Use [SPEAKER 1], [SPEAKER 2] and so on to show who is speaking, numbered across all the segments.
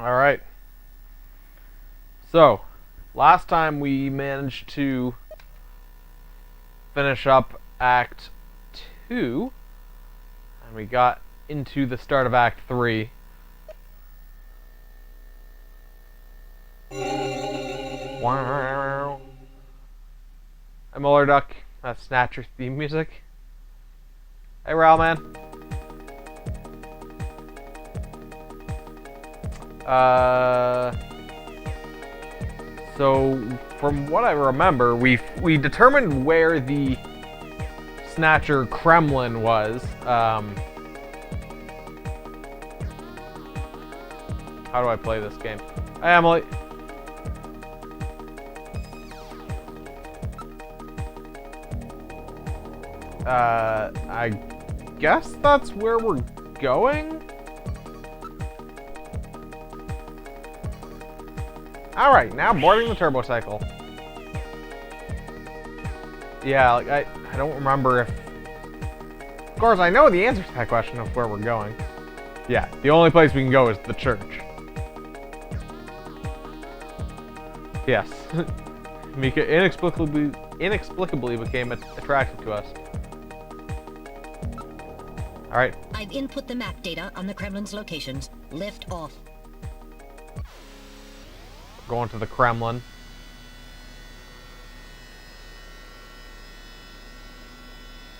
[SPEAKER 1] Alright. So, last time we managed to finish up Act 2, and we got into the start of Act 3. Wow. I'm Muller Duck. That's Snatcher theme music. Hey, Ral, man. So from what I remember, we determined where the Snatcher Kremlin was. How do I play this game? Hey, Emily. I guess that's where we're going? Alright, now boarding the turbo cycle. Yeah, like, I don't remember if... Of course, I know the answer to that question of where we're going. Yeah, the only place we can go is the church. Yes. Mika inexplicably became attracted to us. Alright.
[SPEAKER 2] I've input the map data on the Kremlin's locations. Lift off.
[SPEAKER 1] Going to the Kremlin.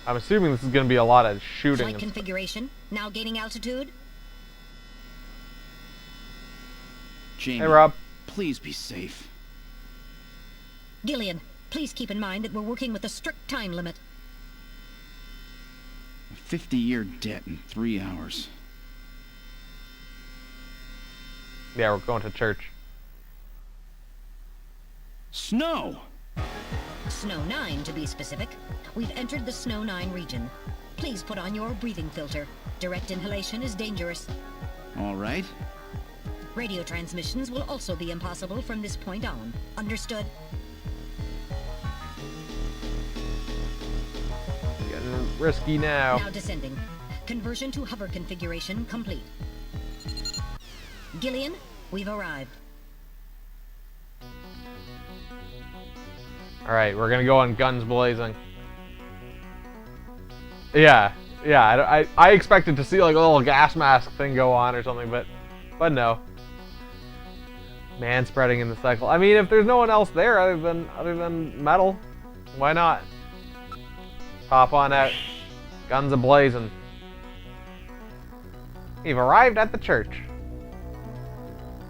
[SPEAKER 1] I'm assuming this is going to be a lot of shooting.
[SPEAKER 2] Flight configuration. Now gaining altitude.
[SPEAKER 3] Jamie,
[SPEAKER 1] hey, Rob.
[SPEAKER 3] Please be safe.
[SPEAKER 2] Gillian, please keep in mind that we're working with a strict time limit.
[SPEAKER 3] A 50-year debt in 3 hours.
[SPEAKER 1] Yeah, we're going to church.
[SPEAKER 3] Snow!
[SPEAKER 2] Snow 9, to be specific. We've entered the Snow 9 region. Please put on your breathing filter. Direct inhalation is dangerous.
[SPEAKER 3] All right.
[SPEAKER 2] Radio transmissions will also be impossible from this point on. Understood?
[SPEAKER 1] Getting risky now.
[SPEAKER 2] Now descending. Conversion to hover configuration complete. Gillian, we've arrived.
[SPEAKER 1] Alright, we're gonna go on guns blazing. Yeah, I expected to see like a little gas mask thing go on or something, but no. Man spreading in the cycle. I mean, if there's no one else there other than metal, why not? Hop on out. Guns a-blazing. We've arrived at the church.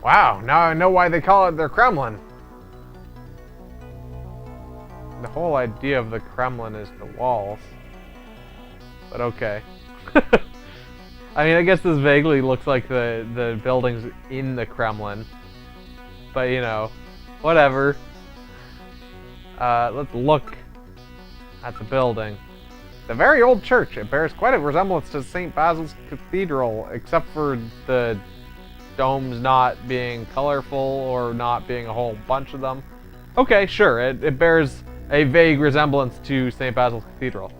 [SPEAKER 1] Wow, now I know why they call it their Kremlin. The whole idea of the Kremlin is the walls. But okay. I mean, I guess this vaguely looks like the buildings in the Kremlin. But, you know, whatever. Let's look at the building. It's a very old church. It bears quite a resemblance to St. Basil's Cathedral, except for the domes not being colorful or not being a whole bunch of them. Okay, sure, it bears a vague resemblance to St. Basil's Cathedral.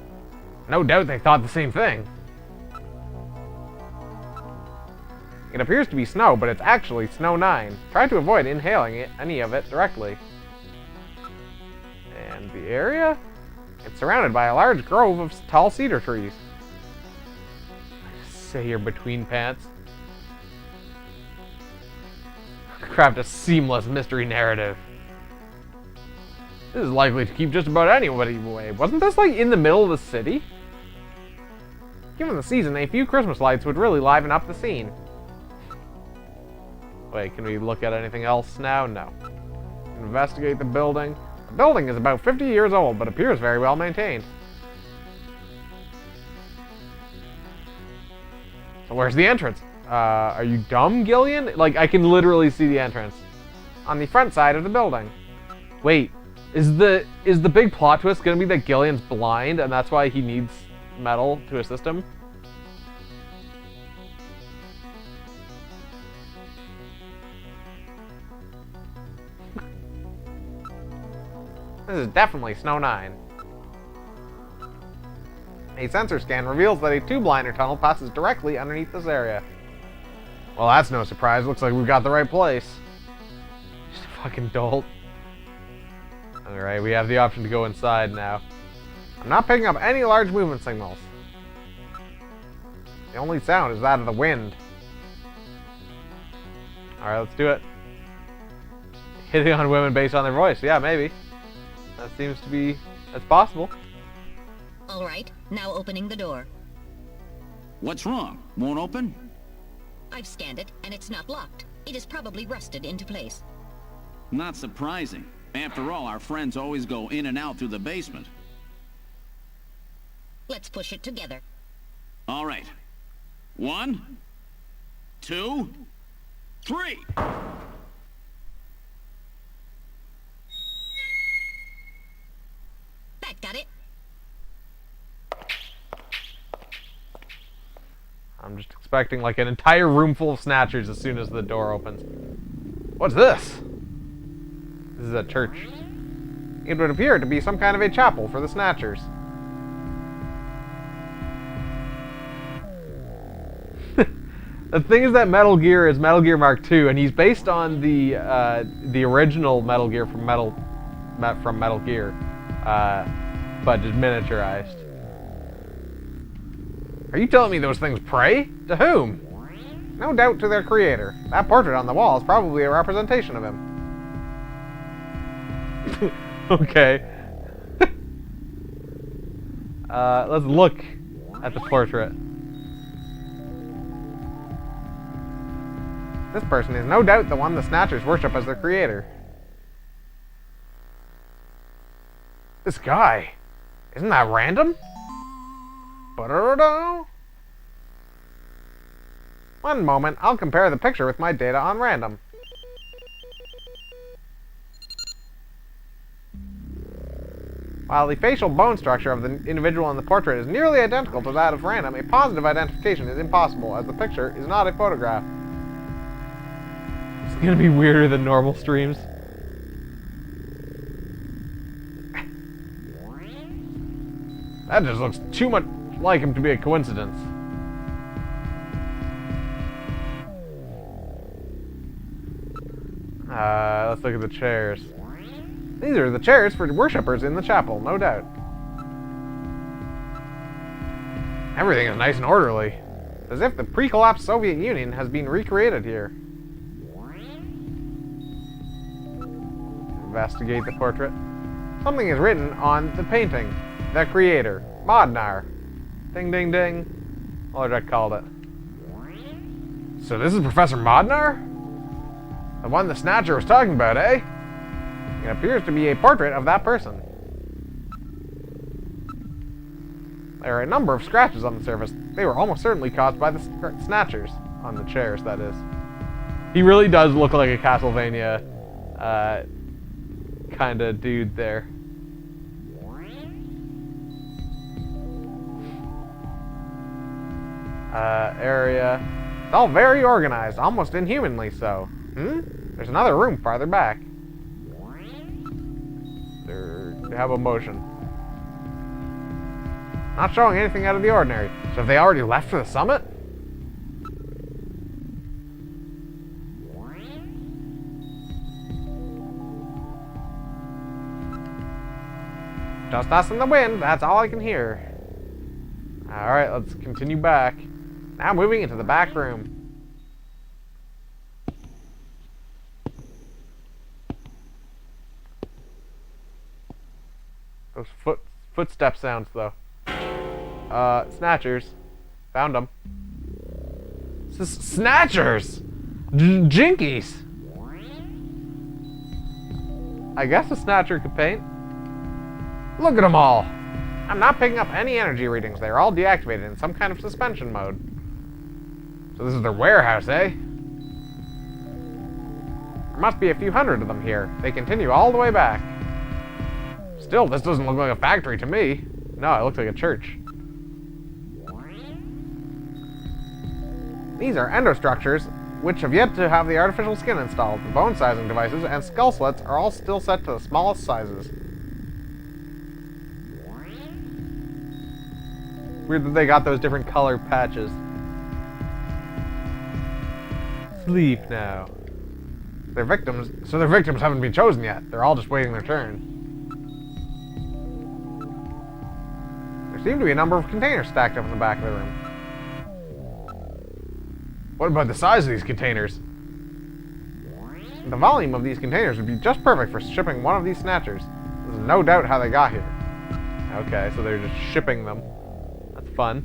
[SPEAKER 1] No doubt they thought the same thing. It appears to be snow, but it's actually Snow 9. Try to avoid inhaling any of it directly. And the area? It's surrounded by a large grove of tall cedar trees. I just sit here between pants. Craft a seamless mystery narrative. This is likely to keep just about anybody away. Wasn't this like in the middle of the city? Given the season, a few Christmas lights would really liven up the scene. Wait, can we look at anything else now? No. Investigate the building. The building is about 50 years old, but appears very well maintained. So where's the entrance? Are you dumb, Gillian? Like, I can literally see the entrance. On the front side of the building. Wait, is the big plot twist gonna be that Gillian's blind and that's why he needs metal to assist him? This is definitely Snow 9. A sensor scan reveals that a tube liner tunnel passes directly underneath this area. Well, that's no surprise. Looks like we've got the right place. Just a fucking dolt. Alright, we have the option to go inside now. I'm not picking up any large movement signals. The only sound is that of the wind. Alright, let's do it. Hitting on women based on their voice. Yeah, maybe. That seems to be... that's possible.
[SPEAKER 2] All right, now opening the door.
[SPEAKER 3] What's wrong? Won't open?
[SPEAKER 2] I've scanned it, and it's not locked. It is probably rusted into place.
[SPEAKER 3] Not surprising. After all, our friends always go in and out through the basement.
[SPEAKER 2] Let's push it together.
[SPEAKER 3] All right. 1, 2, 3.
[SPEAKER 2] That got it.
[SPEAKER 1] I'm just expecting like an entire room full of snatchers as soon as the door opens. What's this? This is a church. It would appear to be some kind of a chapel for the snatchers. The thing is that Metal Gear is Metal Gear Mark II, and he's based on the original Metal Gear from Metal Gear, but just miniaturized. Are you telling me those things pray? To whom? No doubt to their creator. That portrait on the wall is probably a representation of him. Okay. Let's look at the portrait. This person is no doubt the one the Snatchers worship as their creator. This guy. Isn't that random? Ba-da-da-da. One moment, I'll compare the picture with my data on random. While the facial bone structure of the individual in the portrait is nearly identical to that of random, a positive identification is impossible as the picture is not a photograph. It's gonna be weirder than normal streams. That just looks too much like him to be a coincidence. Let's look at the chairs. These are the chairs for worshippers in the chapel, no doubt. Everything is nice and orderly, as if the pre-collapsed Soviet Union has been recreated here. Investigate the portrait. Something is written on the painting. The creator, Modnar. Ding ding ding. What I called it. So this is Professor Modnar? The one the Snatcher was talking about, eh? It appears to be a portrait of that person. There are a number of scratches on the surface. They were almost certainly caused by the Snatchers. On the chairs, that is. He really does look like a Castlevania kind of dude there. Area. It's all very organized, almost inhumanly so. There's another room farther back. They have a motion. Not showing anything out of the ordinary. So have they already left for the summit? Just us and the wind, that's all I can hear. Alright, let's continue back. Now moving into the back room. Those footstep sounds, though. Snatchers. Found them. Snatchers! Jinkies! I guess a Snatcher could paint. Look at them all! I'm not picking up any energy readings. They're all deactivated in some kind of suspension mode. So this is their warehouse, eh? There must be a few hundred of them here. They continue all the way back. Still, this doesn't look like a factory to me. No, it looks like a church. These are endostructures, which have yet to have the artificial skin installed. The bone sizing devices and skull slits are all still set to the smallest sizes. Weird that they got those different color patches. Sleep now. Their victims haven't been chosen yet. They're all just waiting their turn. There seem to be a number of containers stacked up in the back of the room. What about the size of these containers? The volume of these containers would be just perfect for shipping one of these Snatchers. There's no doubt how they got here. Okay, so they're just shipping them. That's fun.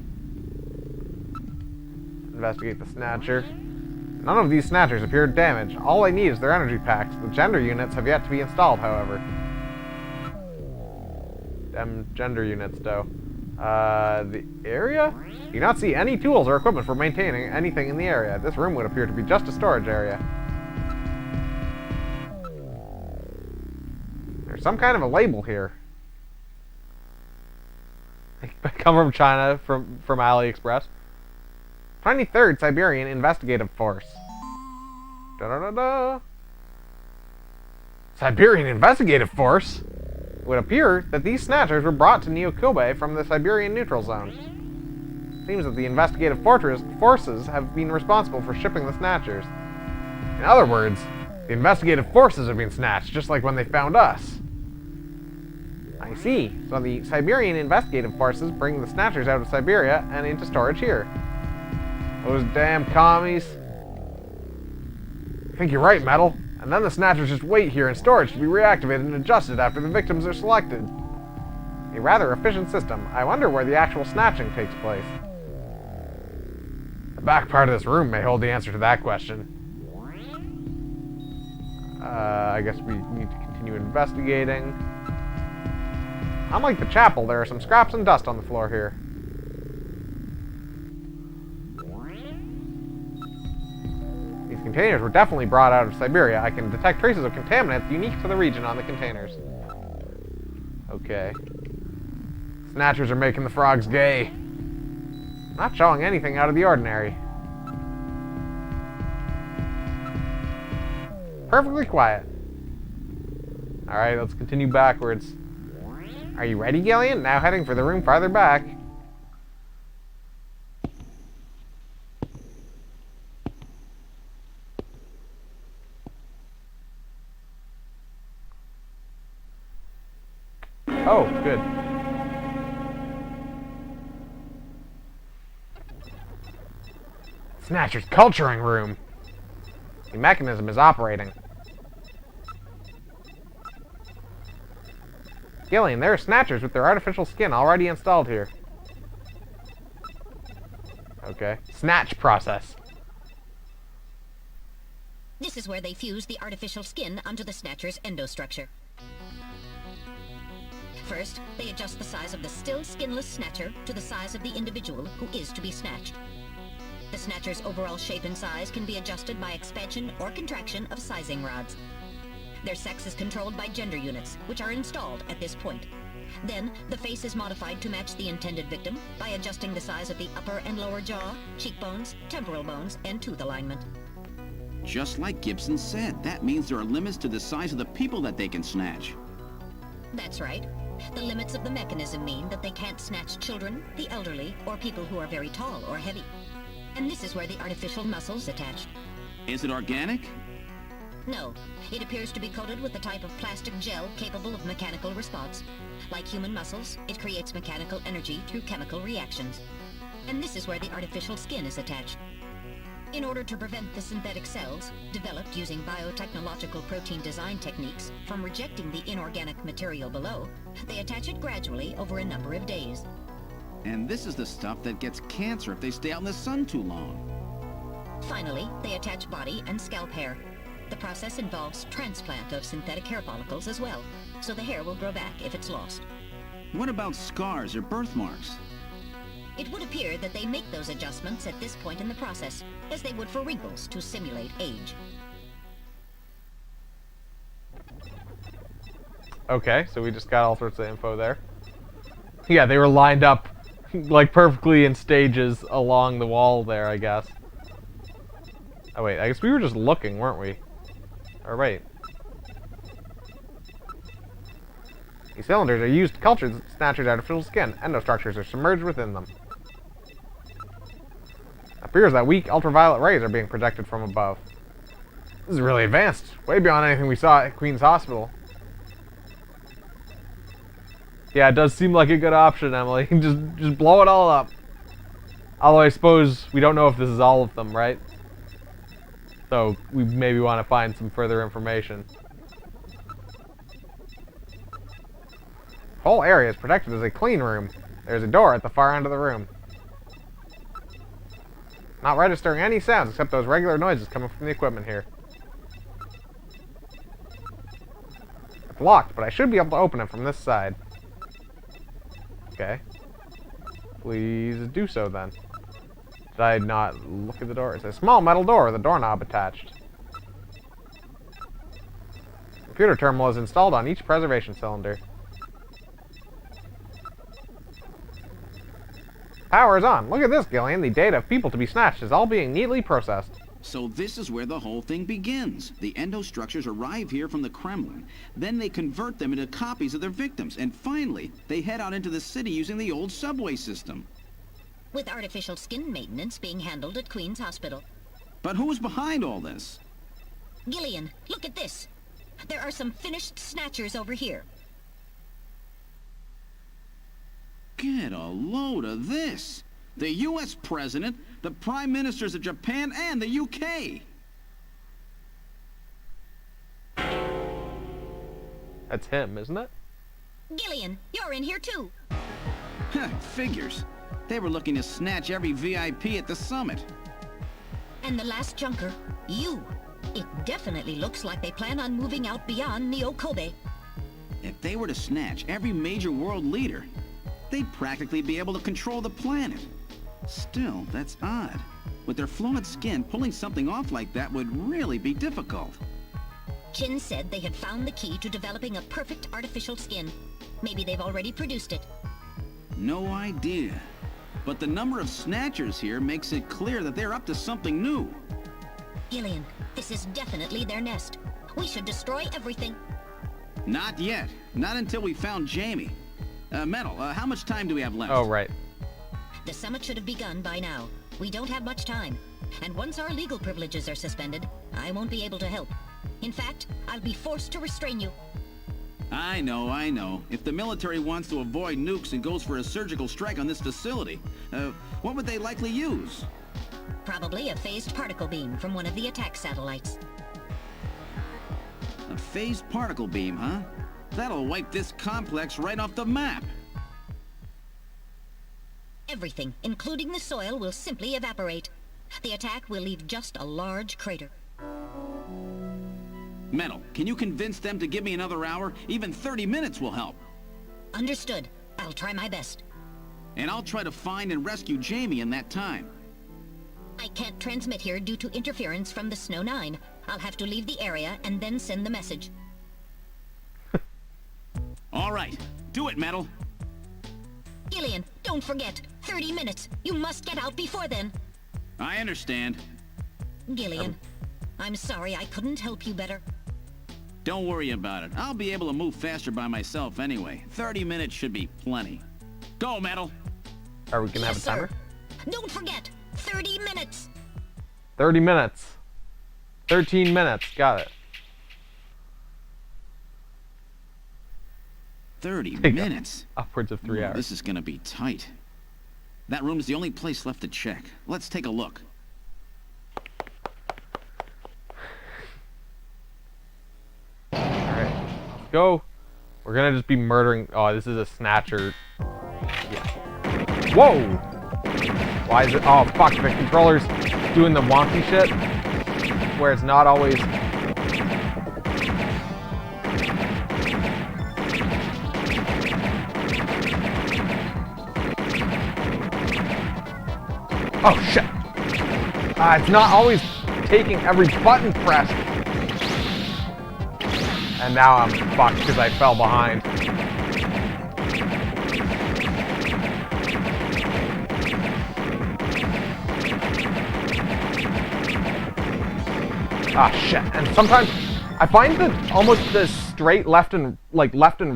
[SPEAKER 1] Investigate the Snatcher. None of these Snatchers appear damaged. All they need is their energy packs. The gender units have yet to be installed, however. Them gender units, though. The area? You do not see any tools or equipment for maintaining anything in the area. This room would appear to be just a storage area. There's some kind of a label here. Come from China, from AliExpress. 23rd Siberian Investigative Force. Da-da-da-da. Siberian Investigative Force? It would appear that these Snatchers were brought to Neo-Kobe from the Siberian Neutral Zone. Seems that the investigative forces have been responsible for shipping the Snatchers. In other words, the investigative forces have been snatched, just like when they found us. I see. So the Siberian investigative forces bring the Snatchers out of Siberia and into storage here. Those damn commies. I think you're right, Metal. And then the Snatchers just wait here in storage to be reactivated and adjusted after the victims are selected. A rather efficient system. I wonder where the actual snatching takes place. The back part of this room may hold the answer to that question. I guess we need to continue investigating. Unlike the chapel, there are some scraps and dust on the floor here. These containers were definitely brought out of Siberia. I can detect traces of contaminants unique to the region on the containers. Okay. Snatchers are making the frogs gay. Not showing anything out of the ordinary. Perfectly quiet. Alright, let's continue backwards. Are you ready, Gillian? Now heading for the room farther back. Oh, good. Snatcher's culturing room. The mechanism is operating. Gillian, there are Snatchers with their artificial skin already installed here. Okay. Snatch process.
[SPEAKER 2] This is where they fuse the artificial skin onto the Snatcher's endostructure. First, they adjust the size of the still skinless Snatcher to the size of the individual who is to be snatched. The Snatcher's overall shape and size can be adjusted by expansion or contraction of sizing rods. Their sex is controlled by gender units, which are installed at this point. Then, the face is modified to match the intended victim by adjusting the size of the upper and lower jaw, cheekbones, temporal bones, and tooth alignment.
[SPEAKER 3] Just like Gibson said, that means there are limits to the size of the people that they can snatch.
[SPEAKER 2] That's right. The limits of the mechanism mean that they can't snatch children, the elderly, or people who are very tall or heavy. And this is where the artificial muscle's attached.
[SPEAKER 3] Is it organic?
[SPEAKER 2] No, it appears to be coated with a type of plastic gel capable of mechanical response. Like human muscles, it creates mechanical energy through chemical reactions. And this is where the artificial skin is attached. In order to prevent the synthetic cells, developed using biotechnological protein design techniques, from rejecting the inorganic material below, they attach it gradually over a number of days.
[SPEAKER 3] And this is the stuff that gets cancer if they stay out in the sun too long.
[SPEAKER 2] Finally, they attach body and scalp hair. The process involves transplant of synthetic hair follicles as well, so the hair will grow back if it's lost.
[SPEAKER 3] What about scars or birthmarks?
[SPEAKER 2] It would appear that they make those adjustments at this point in the process, as they would for wrinkles to simulate age.
[SPEAKER 1] Okay, so we just got all sorts of info there. Yeah, they were lined up, like, perfectly in stages along the wall there, I guess. Oh, wait, I guess we were just looking, weren't we? Or wait. These cylinders are used to culture the Snatcher's artificial skin. Endostructures are submerged within them. appears that weak ultraviolet rays are being projected from above. This is really advanced, way beyond anything we saw at Queen's Hospital. Yeah, it does seem like a good option, Emily. just blow it all up. Although I suppose we don't know if this is all of them, right? So we maybe want to find some further information. The whole area is protected as a clean room. There's a door at the far end of the room. Not registering any sounds except those regular noises coming from the equipment here. It's locked, but I should be able to open it from this side. Okay. Please do so then. Did I not look at the door? It's a small metal door with a doorknob attached. Computer terminal is installed on each preservation cylinder. Power is on. Look at this, Gillian. The data of people to be snatched is all being neatly processed.
[SPEAKER 3] So this is where the whole thing begins. The endostructures arrive here from the Kremlin. Then they convert them into copies of their victims. And finally, they head out into the city using the old subway system.
[SPEAKER 2] With artificial skin maintenance being handled at Queen's Hospital.
[SPEAKER 3] But who's behind all this?
[SPEAKER 2] Gillian, look at this. There are some finished snatchers over here.
[SPEAKER 3] Get a load of this. The U.S. President, the Prime Ministers of Japan, and the U.K.
[SPEAKER 1] That's him, isn't it?
[SPEAKER 2] Gillian, you're in here too.
[SPEAKER 3] Figures. They were looking to snatch every VIP at the summit.
[SPEAKER 2] And the last junker, you. It definitely looks like they plan on moving out beyond Neo Kobe.
[SPEAKER 3] If they were to snatch every major world leader, they'd practically be able to control the planet. Still, that's odd. With their flawed skin, pulling something off like that would really be difficult.
[SPEAKER 2] Chin said they had found the key to developing a perfect artificial skin. Maybe they've already produced it.
[SPEAKER 3] No idea. But the number of snatchers here makes it clear that they're up to something new.
[SPEAKER 2] Gillian, this is definitely their nest. We should destroy everything.
[SPEAKER 3] Not yet. Not until we found Jamie. Metal, how much time do we have left?
[SPEAKER 1] Oh, right.
[SPEAKER 2] The summit should have begun by now. We don't have much time. And once our legal privileges are suspended, I won't be able to help. In fact, I'll be forced to restrain you.
[SPEAKER 3] I know. If the military wants to avoid nukes and goes for a surgical strike on this facility, what would they likely use?
[SPEAKER 2] Probably a phased particle beam from one of the attack satellites.
[SPEAKER 3] A phased particle beam, huh? That'll wipe this complex right off the map.
[SPEAKER 2] Everything, including the soil, will simply evaporate. The attack will leave just a large crater.
[SPEAKER 3] Metal, can you convince them to give me another hour? Even 30 minutes will help.
[SPEAKER 2] Understood. I'll try my best.
[SPEAKER 3] And I'll try to find and rescue Jamie in that time.
[SPEAKER 2] I can't transmit here due to interference from the Snow 9. I'll have to leave the area and then send the message.
[SPEAKER 3] All right. Do it, Metal.
[SPEAKER 2] Gillian, don't forget. 30 minutes. You must get out before then.
[SPEAKER 3] I understand.
[SPEAKER 2] Gillian, I'm sorry I couldn't help you better.
[SPEAKER 3] Don't worry about it. I'll be able to move faster by myself anyway. 30 minutes should be plenty. Go, Metal.
[SPEAKER 1] Are we gonna have a timer?
[SPEAKER 2] Sir. Don't forget. 30 minutes.
[SPEAKER 1] 30 minutes. 13 minutes. Got it.
[SPEAKER 3] 30
[SPEAKER 1] Take
[SPEAKER 3] minutes?
[SPEAKER 1] Upwards of 3 hours.
[SPEAKER 3] This is gonna be tight. That room's the only place left to check. Let's take a look.
[SPEAKER 1] Alright. Let's go. We're gonna just be murdering... Oh, this is a Snatcher. Yeah. Whoa! Why is it... Oh, fuck. The controller's doing the wonky shit. Where it's not always... Oh, shit. It's not always taking every button pressed. And now I'm fucked because I fell behind. Ah, shit. And sometimes I find that almost the straight left and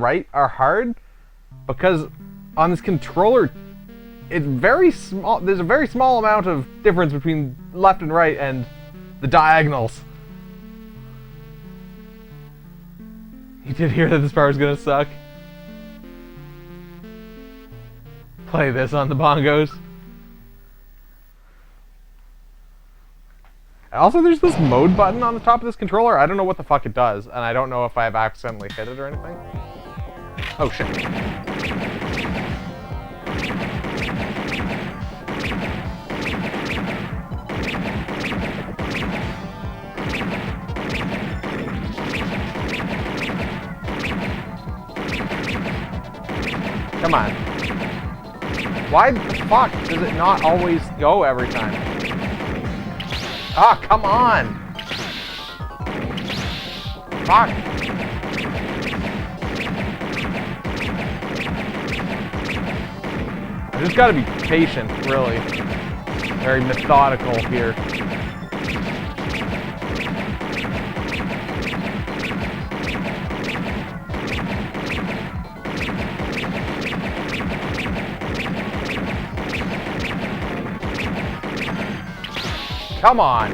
[SPEAKER 1] right are hard because on this controller it's very small. There's a very small amount of difference between left and right and the diagonals. You did hear that this part was gonna suck. Play this on the bongos. Also, there's this mode button on the top of this controller. I don't know what the fuck it does, and I don't know if I've accidentally hit it or anything. Oh shit. Come on. Why the fuck does it not always go every time? Ah, come on! Fuck! I just gotta be patient, really. Very methodical here. Come on!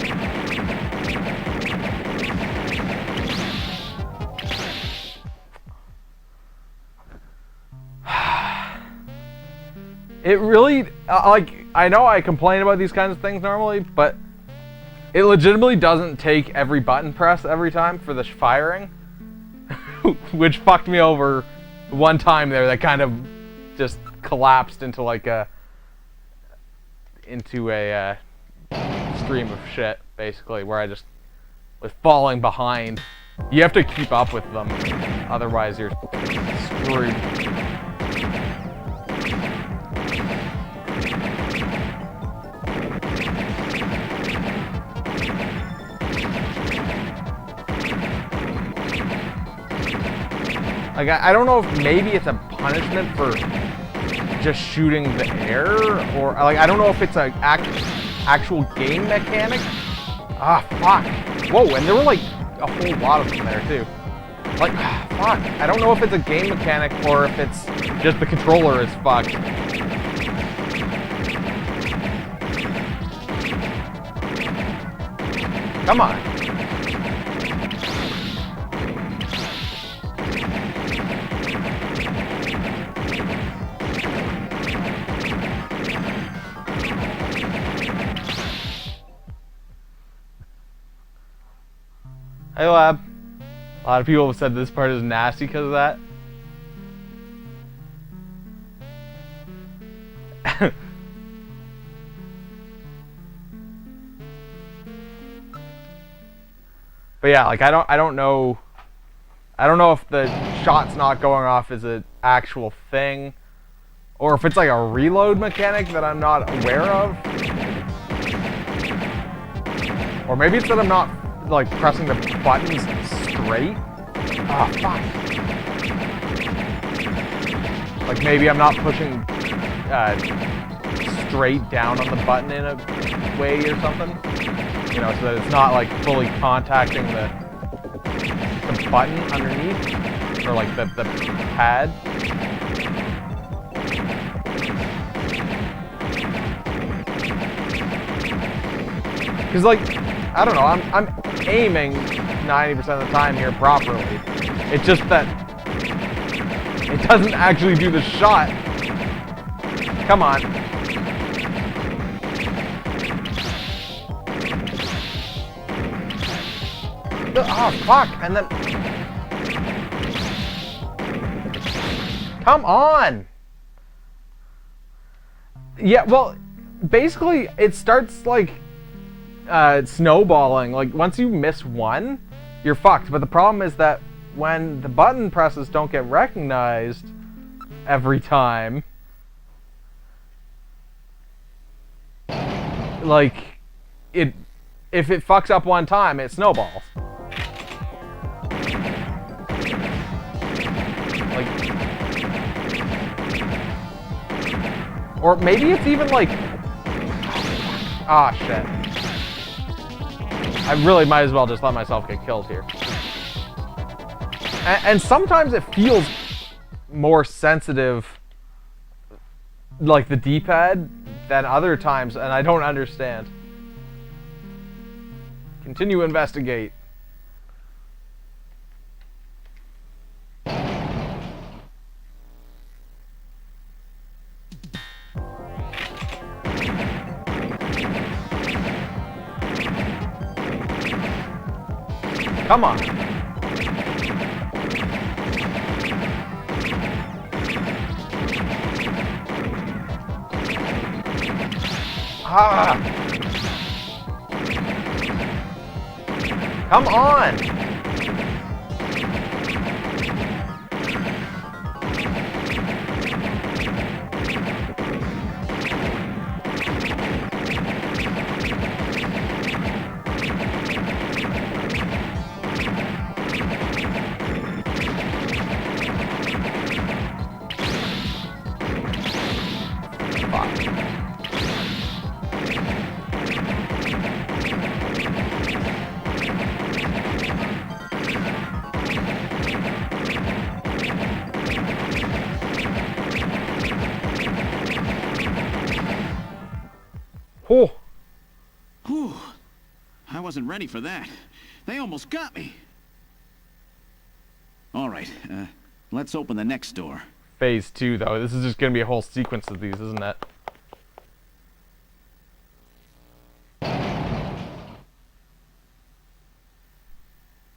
[SPEAKER 1] It really, like, I know I complain about these kinds of things normally, but it legitimately doesn't take every button press every time for the firing, which fucked me over one time there. That kind of just collapsed into like a stream of shit, basically, where I just was falling behind. You have to keep up with them, otherwise you're screwed. Like, I don't know if maybe it's a punishment for just shooting the air, or like, I don't know if it's an actual game mechanic. Ah, fuck. Whoa, and there were like a whole lot of them there too. Like, fuck. I don't know if it's a game mechanic or if it's just the controller is fucked. Come on. Hey Lab. A lot of people have said this part is nasty because of that. But yeah, like I don't know if the shot's not going off is an actual thing, or if it's like a reload mechanic that I'm not aware of, or maybe it's that I'm not like pressing the buttons straight. Ah, fuck. Like maybe I'm not pushing straight down on the button in a way or something. You know, so that it's not like fully contacting the button underneath, or like the pad. Cause like, I don't know, I'm aiming 90% of the time here properly. It's just that it doesn't actually do the shot. Come on. Oh, fuck, and then... Come on! Yeah, well, basically, it starts, like, snowballing. Like, once you miss one, you're fucked. But the problem is that when the button presses don't get recognized every time, like, if it fucks up one time, it snowballs. Like, or maybe it's even like, ah, shit. I really might as well just let myself get killed here. And sometimes it feels more sensitive like the D-pad than other times, and I don't understand. Continue investigate. Come on. Ah. Come on. Oh.
[SPEAKER 3] Whew. I wasn't ready for that. They almost got me. All right, let's open the next door.
[SPEAKER 1] Phase 2, though. This is just going to be a whole sequence of these, isn't it?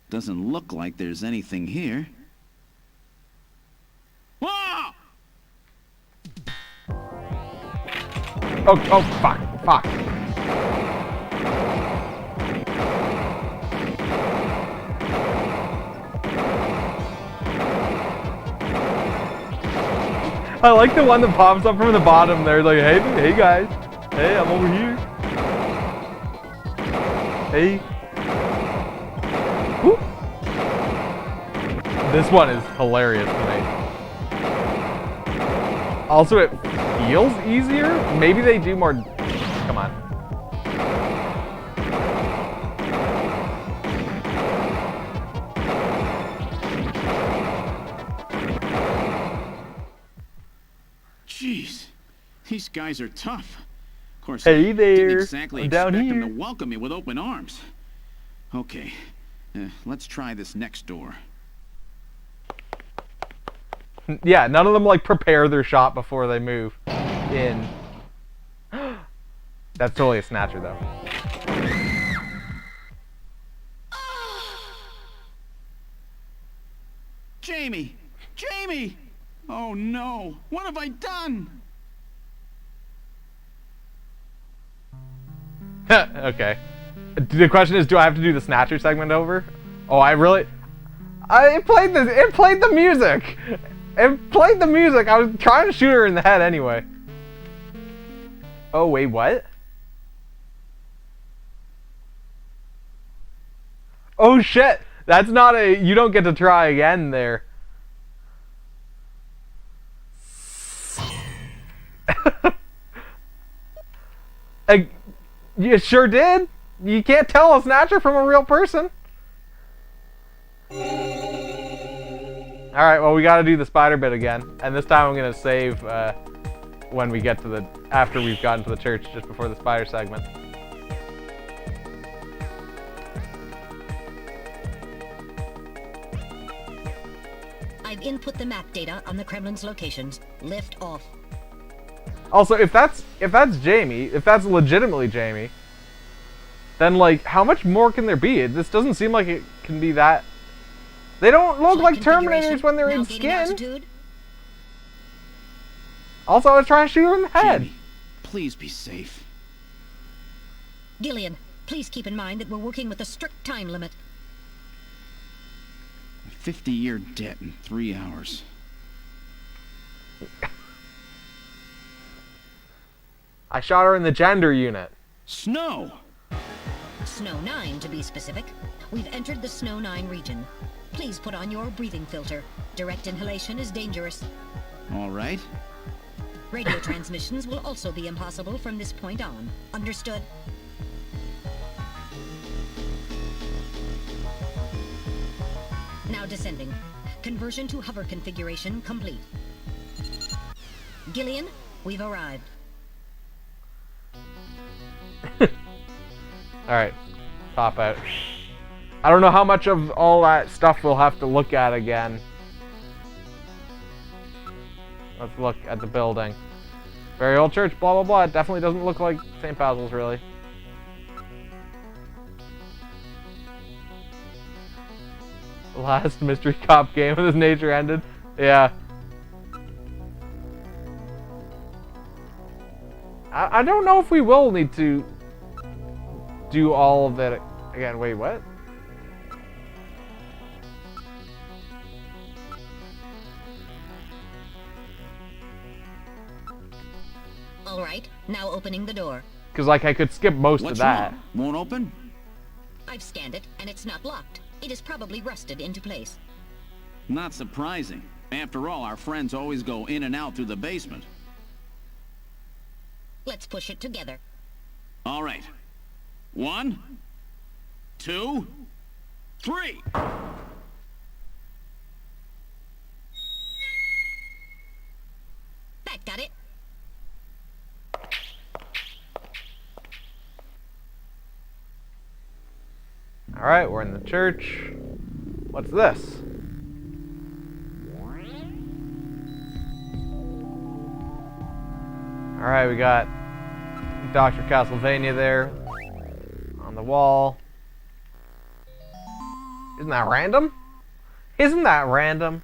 [SPEAKER 3] Doesn't look like there's anything here. Whoa!
[SPEAKER 1] Oh, fuck. I like the one that pops up from the bottom there, like, hey guys. Hey, I'm over here. Hey. Whoop. This one is hilarious to me. Also, it feels easier. Maybe they do more. Come on.
[SPEAKER 3] Jeez, these guys are tough. Of course,
[SPEAKER 1] Hey
[SPEAKER 3] I
[SPEAKER 1] there,
[SPEAKER 3] didn't exactly
[SPEAKER 1] I'm down
[SPEAKER 3] expect them
[SPEAKER 1] here.
[SPEAKER 3] to welcome me with open arms. Okay, let's try this next door.
[SPEAKER 1] Yeah, none of them like prepare their shot before they move in. That's totally a Snatcher, though.
[SPEAKER 3] Jamie! Jamie! Oh no! What have I done?
[SPEAKER 1] Okay. The question is, do I have to do the Snatcher segment over? Oh, it played the music! It played the music! I was trying to shoot her in the head anyway. Oh, wait, what? Oh shit! That's not you don't get to try again there. You sure did. You can't tell a Snatcher from a real person. Alright, well, we gotta do the spider bit again. And this time I'm gonna save when we get to after we've gotten to the church, just before the spider segment.
[SPEAKER 2] I've input the map data on the Kremlin's locations. Lift off.
[SPEAKER 1] Also, if that's Jamie, if that's legitimately Jamie, then like, how much more can there be? This doesn't seem like it can be that. They don't look like Terminators when they're in skin.
[SPEAKER 2] Altitude.
[SPEAKER 1] Also, I was trying to shoot her in the head.
[SPEAKER 3] Jamie, please be safe.
[SPEAKER 2] Gillian, please keep in mind that we're working with a strict time limit.
[SPEAKER 3] A 50-year debt in 3 hours.
[SPEAKER 1] I shot her in the gender unit.
[SPEAKER 3] Snow!
[SPEAKER 2] Snow 9 to be specific. We've entered the Snow 9 region. Please put on your breathing filter. Direct inhalation is dangerous.
[SPEAKER 3] All right.
[SPEAKER 2] Radio transmissions will also be impossible from this point on. Understood? Now descending. Conversion to hover configuration complete. Gillian, We've arrived.
[SPEAKER 1] Alright. Top out. I don't know how much of all that stuff we'll have to look at again. Let's look at the building. Very old church, blah blah blah. It definitely doesn't look like St. Basil's, really. The last mystery cop game of this nature ended. Yeah. I don't know if we will need to do all of that again. Wait, what?
[SPEAKER 2] All right, now opening the door.
[SPEAKER 1] Because, like, I could skip most of that.
[SPEAKER 3] Wrong? Won't open?
[SPEAKER 2] I've scanned it, and it's not locked. It is probably rusted into place.
[SPEAKER 3] Not surprising. After all, our friends always go in and out through the basement.
[SPEAKER 2] Let's push it together.
[SPEAKER 3] All right. 1, 2, 3.
[SPEAKER 2] That got it.
[SPEAKER 1] Alright, we're in the church. What's this? Alright, we got Dr. Castlevania there on the wall. Isn't that random? Isn't that random?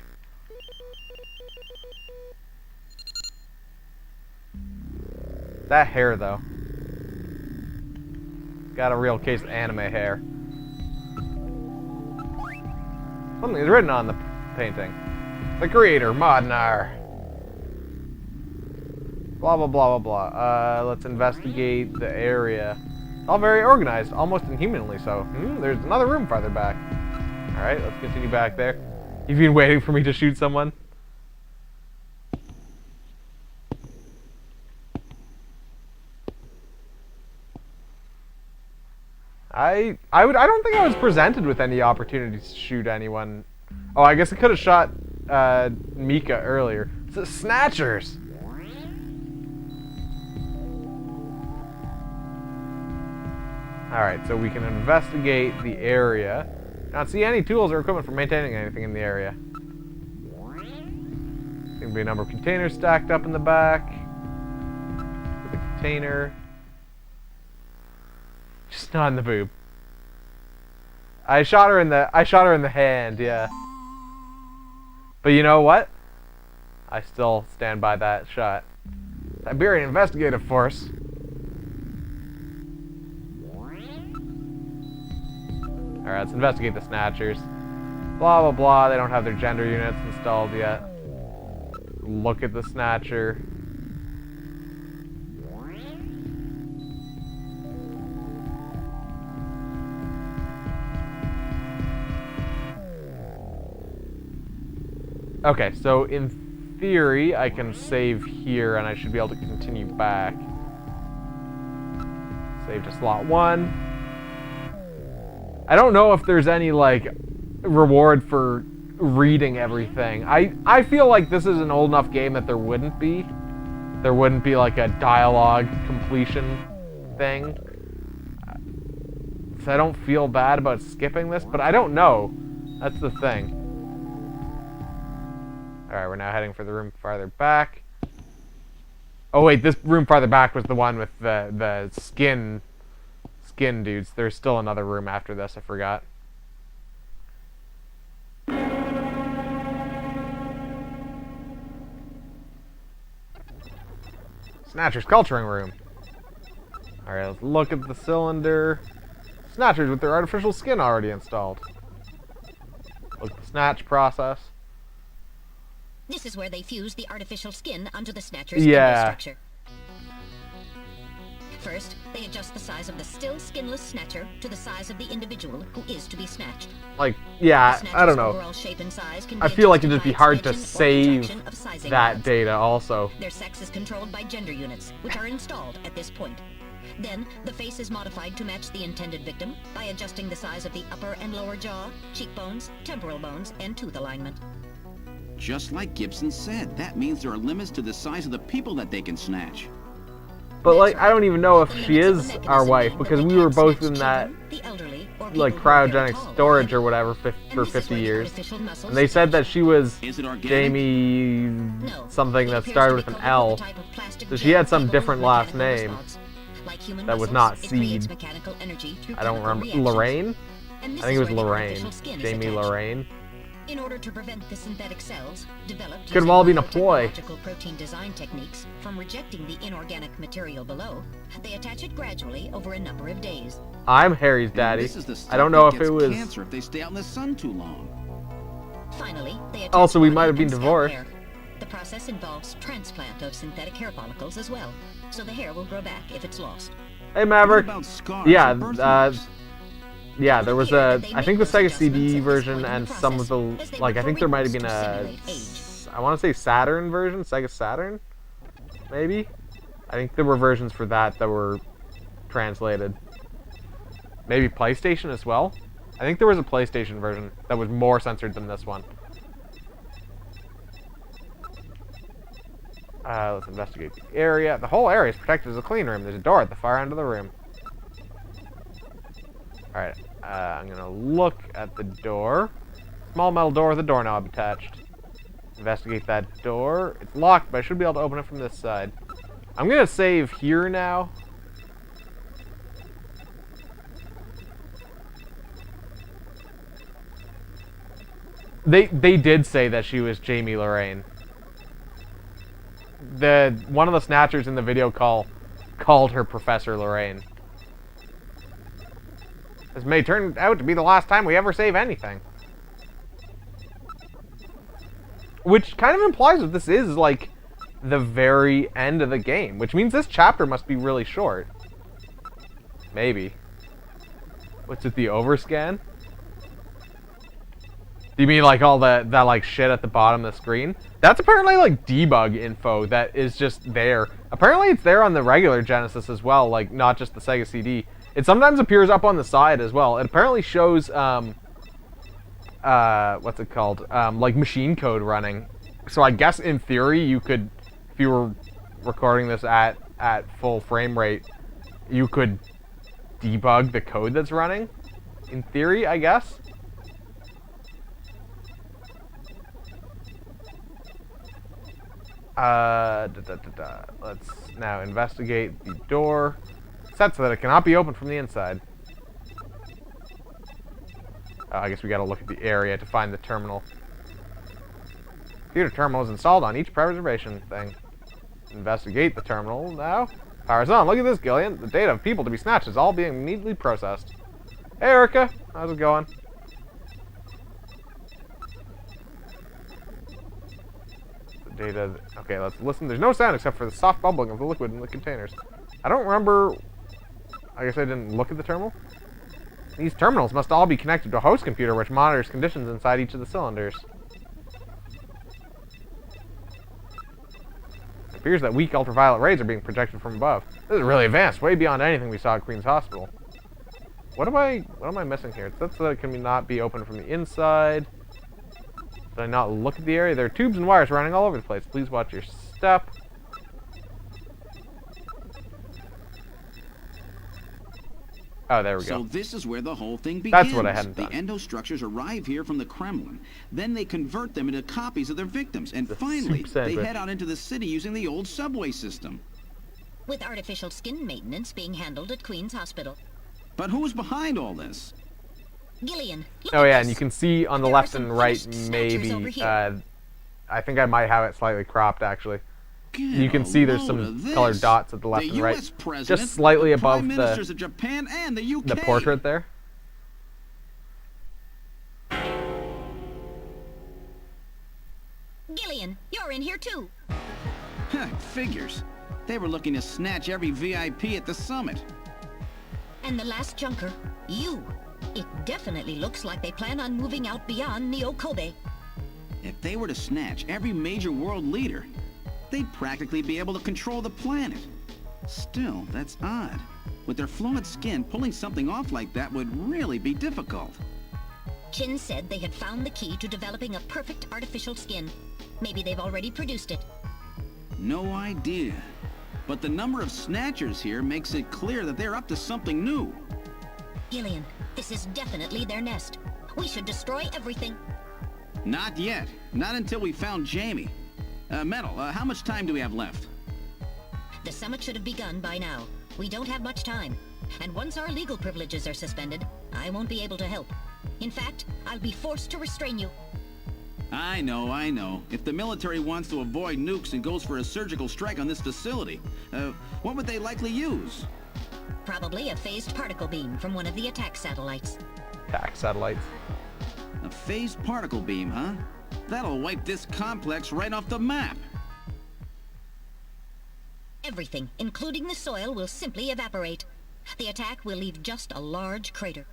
[SPEAKER 1] That hair, though. Got a real case of anime hair. Something is written on the painting. The creator, Modnar. Blah, blah, blah, blah, blah. Let's investigate the area. All very organized, almost inhumanly so. There's another room farther back. Alright, let's continue back there. You've been waiting for me to shoot someone? I don't think I was presented with any opportunities to shoot anyone. Oh, I guess I could have shot Mika earlier. It's the Snatchers! Alright, so we can investigate the area. Not see any tools or equipment for maintaining anything in the area. There's gonna be a number of containers stacked up in the back. With a container. Just not in the boob. I shot her in the hand, yeah. But you know what? I still stand by that shot. Siberian Investigative Force. Alright, let's investigate the Snatchers. Blah blah blah, they don't have their gender units installed yet. Look at the Snatcher. Okay, so in theory, I can save here and I should be able to continue back. Save to slot 1. I don't know if there's any, like, reward for reading everything. I feel like this is an old enough game that there wouldn't be. There wouldn't be, like, a dialogue completion thing. So I don't feel bad about skipping this, but I don't know. That's the thing. Alright, we're now heading for the room farther back. Oh wait, this room farther back was the one with the skin dudes. There's still another room after this, I forgot. Snatcher's culturing room. Alright, let's look at the cylinder. Snatchers with their artificial skin already installed. Look at the snatch process.
[SPEAKER 2] This is where they fuse the artificial skin onto the Snatcher's structure. First, they adjust the size of the still skinless Snatcher to the size of the individual who is to be snatched.
[SPEAKER 1] Like, yeah, I don't know.
[SPEAKER 2] Overall shape and size can be
[SPEAKER 1] I feel like it'd
[SPEAKER 2] adjusted
[SPEAKER 1] just be
[SPEAKER 2] by
[SPEAKER 1] hard to
[SPEAKER 2] expansion or
[SPEAKER 1] save
[SPEAKER 2] contraction of sizing
[SPEAKER 1] that
[SPEAKER 2] rods.
[SPEAKER 1] data also.
[SPEAKER 2] Their sex is controlled by gender units, which are installed at this point. Then, the face is modified to match the intended victim by adjusting the size of the upper and lower jaw, cheekbones, temporal bones, and tooth alignment.
[SPEAKER 3] Just like Gibson said, that means there are limits to the size of the people that they can snatch.
[SPEAKER 1] But, like, I don't even know if she is our wife, because we were both in that, like, cryogenic storage or whatever for 50 years. And they said that she was
[SPEAKER 3] Is it organic?
[SPEAKER 1] Jamie something that started with an L. So she had some different last name that was not Seed. I don't remember. Lorraine? I think it was Lorraine. Jamie Lorraine.
[SPEAKER 2] In order to prevent the synthetic cells developed
[SPEAKER 1] Could have all been a ploy.
[SPEAKER 2] biological protein design techniques from rejecting the inorganic material below, they attach it gradually over a number of days.
[SPEAKER 1] I'm Harry's daddy.
[SPEAKER 3] This is the stuff
[SPEAKER 1] I don't know
[SPEAKER 3] that
[SPEAKER 1] if
[SPEAKER 3] gets
[SPEAKER 1] it was.
[SPEAKER 3] cancer if they stay out in the sun too long.
[SPEAKER 2] Finally, they attach
[SPEAKER 1] Also, we
[SPEAKER 2] body
[SPEAKER 1] might have been
[SPEAKER 2] and scalp
[SPEAKER 1] divorced.
[SPEAKER 2] hair. The process involves transplant of synthetic hair follicles as well, so the hair will grow back if it's lost.
[SPEAKER 1] Hey,
[SPEAKER 3] What
[SPEAKER 1] Maverick.
[SPEAKER 3] about scars
[SPEAKER 1] Yeah,
[SPEAKER 3] or birthmarks?
[SPEAKER 1] Yeah, there was a. I think the Sega CD version and some of the. Like, I think there might have been a. I want to say Saturn version, Sega Saturn? Maybe? I think there were versions for that were translated. Maybe PlayStation as well? I think there was a PlayStation version that was more censored than this one. Let's investigate the area. The whole area is protected as a clean room. There's a door at the far end of the room. Alright, I'm gonna look at the door. Small metal door with a doorknob attached. Investigate that door. It's locked, but I should be able to open it from this side. I'm gonna save here now. They did say that she was Jamie Lorraine. One of the Snatchers in the video call called her Professor Lorraine. This may turn out to be the last time we ever save anything. Which kind of implies that this is, like, the very end of the game. Which means this chapter must be really short. Maybe. What's it, the overscan? Do you mean, like, all that like, shit at the bottom of the screen? That's apparently, like, debug info that is just there. Apparently it's there on the regular Genesis as well, like, not just the Sega CD. It sometimes appears up on the side as well. It apparently shows, what's it called? Like machine code running. So I guess in theory you could, if you were recording this at full frame rate, you could debug the code that's running. In theory, I guess. Let's now investigate the door. Set so that it cannot be opened from the inside. I guess we gotta look at the area to find the terminal. Computer terminal is installed on each preservation thing. Investigate the terminal now. Power's on. Look at this, Gillian. The data of people to be snatched is all being immediately processed. Hey, Erica. How's it going? The data... Okay, let's listen. There's no sound except for the soft bubbling of the liquid in the containers. I don't remember... I guess I didn't look at the terminal. These terminals must all be connected to a host computer which monitors conditions inside each of the cylinders. It appears that weak ultraviolet rays are being projected from above. This is really advanced, way beyond anything we saw at Queen's Hospital. What am I missing here? That's that it can not be opened from the inside. Did I not look at the area? There are tubes and wires running all over the place. Please watch your step. Oh, there we go.
[SPEAKER 3] So this is where the whole thing begins.
[SPEAKER 1] That's what I hadn't done.
[SPEAKER 3] The endostructures arrive here from the Kremlin. Then they convert them into copies of their victims. And finally,
[SPEAKER 1] soup
[SPEAKER 3] they
[SPEAKER 1] sandwich.
[SPEAKER 3] head out into the city using the old subway system.
[SPEAKER 2] With artificial skin maintenance being handled at Queen's Hospital.
[SPEAKER 3] But who's behind all this?
[SPEAKER 2] Gillian, look
[SPEAKER 1] Oh
[SPEAKER 2] at
[SPEAKER 1] yeah,
[SPEAKER 2] this.
[SPEAKER 1] and you can see on the
[SPEAKER 2] There are
[SPEAKER 1] left
[SPEAKER 2] some
[SPEAKER 1] and right,
[SPEAKER 2] finished snatchers over
[SPEAKER 1] maybe,
[SPEAKER 2] here.
[SPEAKER 1] I think I might have it slightly cropped, actually.
[SPEAKER 3] Get
[SPEAKER 1] You can
[SPEAKER 3] a
[SPEAKER 1] see there's
[SPEAKER 3] load
[SPEAKER 1] some
[SPEAKER 3] of this.
[SPEAKER 1] colored dots at the left
[SPEAKER 3] The
[SPEAKER 1] and right.
[SPEAKER 3] US president,
[SPEAKER 1] Just slightly
[SPEAKER 3] the
[SPEAKER 1] above
[SPEAKER 3] prime
[SPEAKER 1] the
[SPEAKER 3] ministers of Japan and the UK.
[SPEAKER 1] the portrait there.
[SPEAKER 2] Gillian, you're in here too.
[SPEAKER 3] Heh, figures. They were looking to snatch every VIP at the summit.
[SPEAKER 2] And the last junker, you. It definitely looks like they plan on moving out beyond Neo Kobe.
[SPEAKER 3] If they were to snatch every major world leader, they'd practically be able to control the planet. Still, that's odd. With their fluid skin, pulling something off like that would really be difficult.
[SPEAKER 2] Chin said they had found the key to developing a perfect artificial skin. Maybe they've already produced it.
[SPEAKER 3] No idea. But the number of Snatchers here makes it clear that they're up to something new.
[SPEAKER 2] Gillian, this is definitely their nest. We should destroy everything.
[SPEAKER 3] Not yet. Not until we found Jamie. Metal, how much time do we have left?
[SPEAKER 2] The summit should have begun by now. We don't have much time. And once our legal privileges are suspended, I won't be able to help. In fact, I'll be forced to restrain you.
[SPEAKER 3] I know. If the military wants to avoid nukes and goes for a surgical strike on this facility, what would they likely use?
[SPEAKER 2] Probably a phased particle beam from one of the attack satellites.
[SPEAKER 1] Attack satellites.
[SPEAKER 3] A phased particle beam, huh? That'll wipe this complex right off the map.
[SPEAKER 2] Everything, including the soil, will simply evaporate. The attack will leave just a large crater.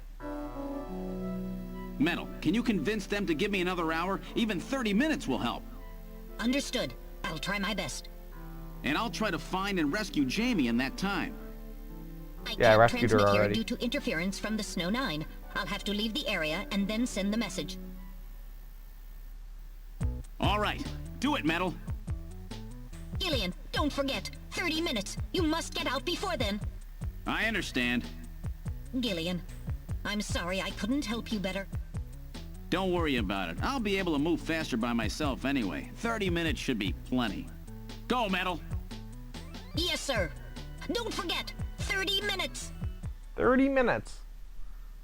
[SPEAKER 3] Metal, can you convince them to give me another hour? Even 30 minutes will help.
[SPEAKER 2] Understood. I'll try my best.
[SPEAKER 3] And I'll try to find and rescue Jamie in that time.
[SPEAKER 2] I
[SPEAKER 1] Yeah, I
[SPEAKER 2] can't
[SPEAKER 1] rescued her
[SPEAKER 2] transmit here
[SPEAKER 1] already.
[SPEAKER 2] due to interference from the Snow 9. I'll have to leave the area and then send the message.
[SPEAKER 3] All right, do it, Metal.
[SPEAKER 2] Gillian, don't forget. 30 minutes. You must get out before then.
[SPEAKER 3] I understand.
[SPEAKER 2] Gillian, I'm sorry I couldn't help you better.
[SPEAKER 3] Don't worry about it. I'll be able to move faster by myself anyway. 30 minutes should be plenty. Go, Metal.
[SPEAKER 2] Yes, sir. Don't forget. 30 minutes.
[SPEAKER 1] 30 minutes.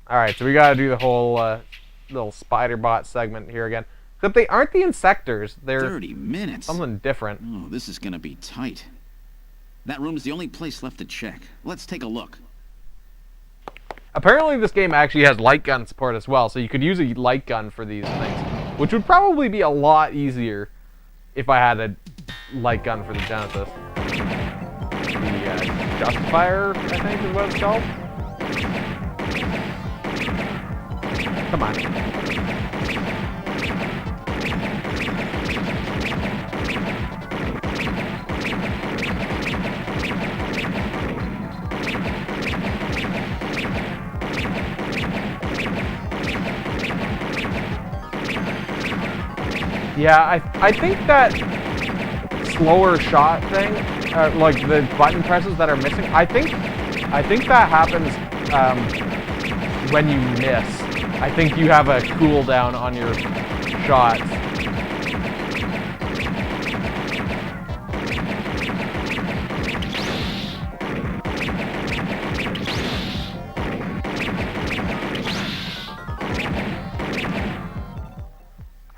[SPEAKER 1] Alright, so we gotta do the whole little spider bot segment here again. Except they aren't the insectors. They're
[SPEAKER 3] 30 minutes?
[SPEAKER 1] something different.
[SPEAKER 3] Oh, this is gonna be tight. That room's the only place left to check. Let's take a look.
[SPEAKER 1] Apparently this game actually has light gun support as well, so you could use a light gun for these things. Which would probably be a lot easier if I had a light gun for the Genesis. The Justifier, I think is what it's called. Come on. Yeah, I think that slower shot thing, like the button presses that are missing, I think that happens when you miss. I think you have a cooldown on your shots.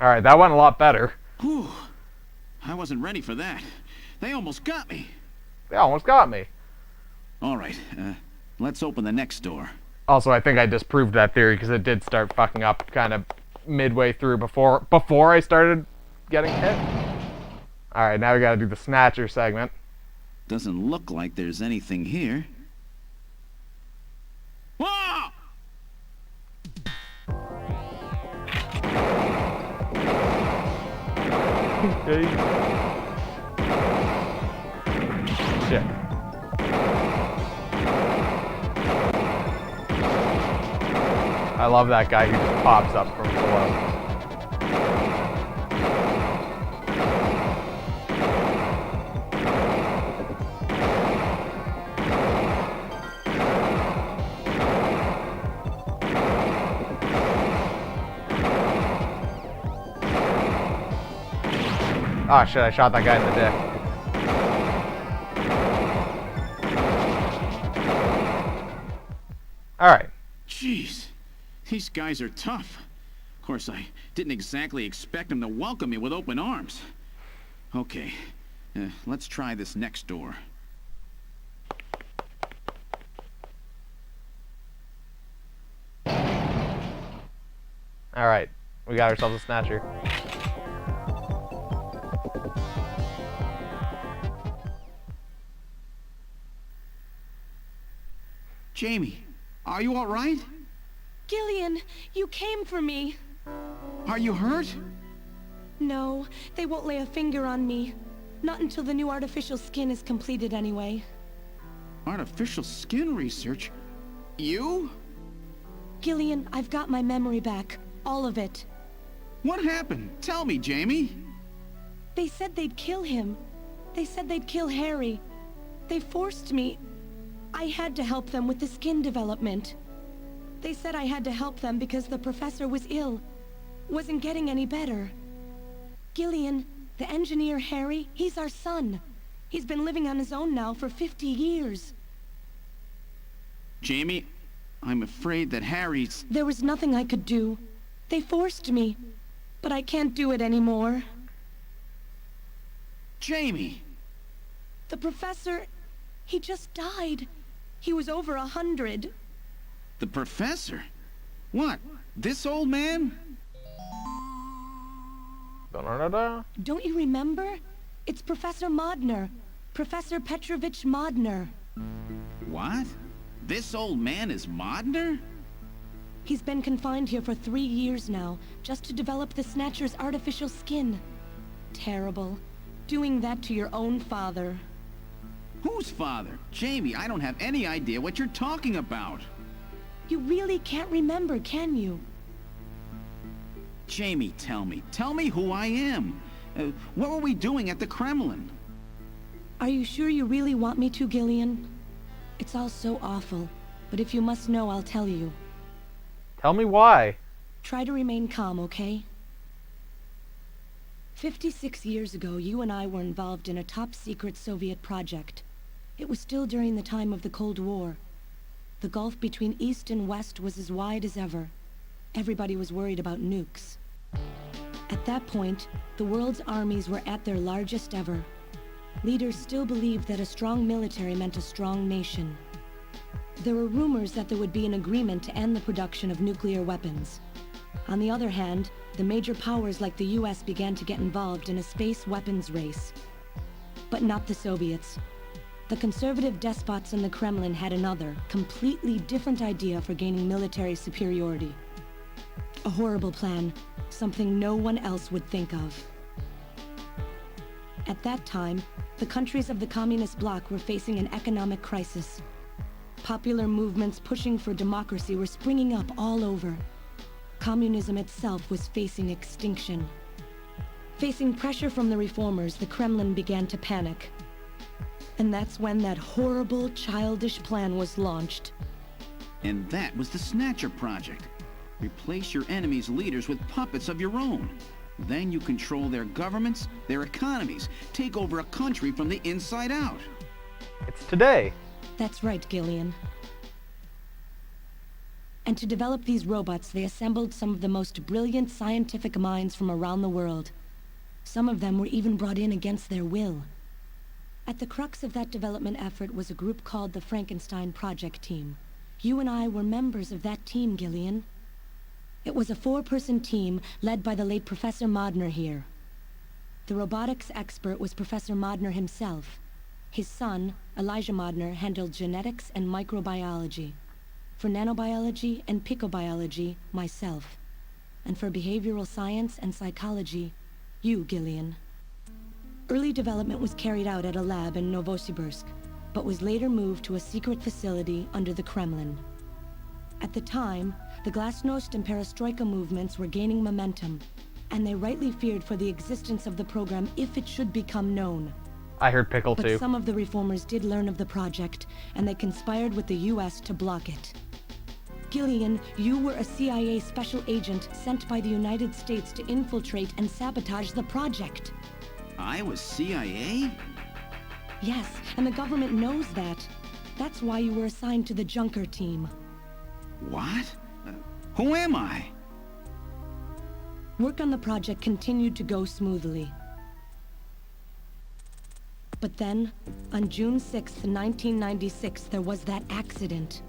[SPEAKER 1] Alright, that went a lot better.
[SPEAKER 3] Whew. I wasn't ready for that. They almost got me.
[SPEAKER 1] They almost got me.
[SPEAKER 3] All right, let's open the next door.
[SPEAKER 1] Also, I think I disproved that theory because it did start fucking up kind of midway through before I started getting hit. Alright, now we gotta do the Snatcher segment.
[SPEAKER 3] Doesn't look like there's anything here. Whoa!
[SPEAKER 1] Shit. I love that guy who just pops up from below. Oh shit, I shot that guy in the dick. Alright.
[SPEAKER 3] Jeez, these guys are tough. Of course, I didn't exactly expect them to welcome me with open arms. Okay, let's try this next door.
[SPEAKER 1] Alright. We got ourselves a Snatcher.
[SPEAKER 3] Jamie, are you all right?
[SPEAKER 4] Gillian, you came for me.
[SPEAKER 3] Are you hurt?
[SPEAKER 4] No, they won't lay a finger on me. Not until the new artificial skin is completed anyway.
[SPEAKER 3] Artificial skin research? You?
[SPEAKER 4] Gillian, I've got my memory back. All of it.
[SPEAKER 3] What happened? Tell me, Jamie.
[SPEAKER 4] They said they'd kill him. They said they'd kill Harry. They forced me. I had to help them with the skin development. They said I had to help them because the professor was ill. Wasn't getting any better. Gillian, the engineer Harry, he's our son. He's been living on his own now for 50 years.
[SPEAKER 3] Jamie, I'm afraid that Harry's...
[SPEAKER 4] There was nothing I could do. They forced me. But I can't do it anymore.
[SPEAKER 3] Jamie!
[SPEAKER 4] The professor, he just died. He was over 100.
[SPEAKER 3] The professor? What? This old man?
[SPEAKER 1] Da-da-da-da.
[SPEAKER 4] Don't you remember? It's Professor Modner. Professor Petrovich Modner.
[SPEAKER 3] What? This old man is Modner?
[SPEAKER 4] He's been confined here for 3 years now, just to develop the Snatcher's artificial skin. Terrible. Doing that to your own father.
[SPEAKER 3] Whose father? Jamie, I don't have any idea what you're talking about.
[SPEAKER 4] You really can't remember, can you?
[SPEAKER 3] Jamie, tell me. Tell me who I am. What were we doing at the Kremlin?
[SPEAKER 4] Are you sure you really want me to, Gillian? It's all so awful, but if you must know, I'll tell you.
[SPEAKER 1] Tell me why.
[SPEAKER 4] Try to remain calm, okay? 56 years ago, you and I were involved in a top-secret Soviet project. It was still during the time of the Cold War. The gulf between East and West was as wide as ever. Everybody was worried about nukes. At that point, the world's armies were at their largest ever. Leaders still believed that a strong military meant a strong nation. There were rumors that there would be an agreement to end the production of nuclear weapons. On the other hand, the major powers like the US began to get involved in a space weapons race. But not the Soviets. The conservative despots in the Kremlin had another, completely different idea for gaining military superiority. A horrible plan, something no one else would think of. At that time, the countries of the communist bloc were facing an economic crisis. Popular movements pushing for democracy were springing up all over. Communism itself was facing extinction. Facing pressure from the reformers, the Kremlin began to panic. And that's when that horrible, childish plan was launched.
[SPEAKER 3] And that was the Snatcher project. Replace your enemy's leaders with puppets of your own. Then you control their governments, their economies, take over a country from the inside out.
[SPEAKER 1] It's today.
[SPEAKER 4] That's right, Gillian. And to develop these robots, they assembled some of the most brilliant scientific minds from around the world. Some of them were even brought in against their will. At the crux of that development effort was a group called the Frankenstein Project Team. You and I were members of that team, Gillian. It was a 4-person team led by the late Professor Modner here. The robotics expert was Professor Modner himself. His son, Elijah Modner, handled genetics and microbiology. For nanobiology and picobiology, myself. And for behavioral science and psychology, you, Gillian. Early development was carried out at a lab in Novosibirsk, but was later moved to a secret facility under the Kremlin. At the time, the Glasnost and Perestroika movements were gaining momentum, and they rightly feared for the existence of the program if it should become known.
[SPEAKER 1] I heard Pickle
[SPEAKER 4] But
[SPEAKER 1] too.
[SPEAKER 4] some of the reformers did learn of the project, and they conspired with the US to block it. Gillian, you were a CIA special agent sent by the United States to infiltrate and sabotage the project.
[SPEAKER 3] I was CIA?
[SPEAKER 4] Yes, and the government knows that. That's why you were assigned to the Junker team.
[SPEAKER 3] What? Who am I?
[SPEAKER 4] Work on the project continued to go smoothly. But then, on June 6th, 1996, there was that accident.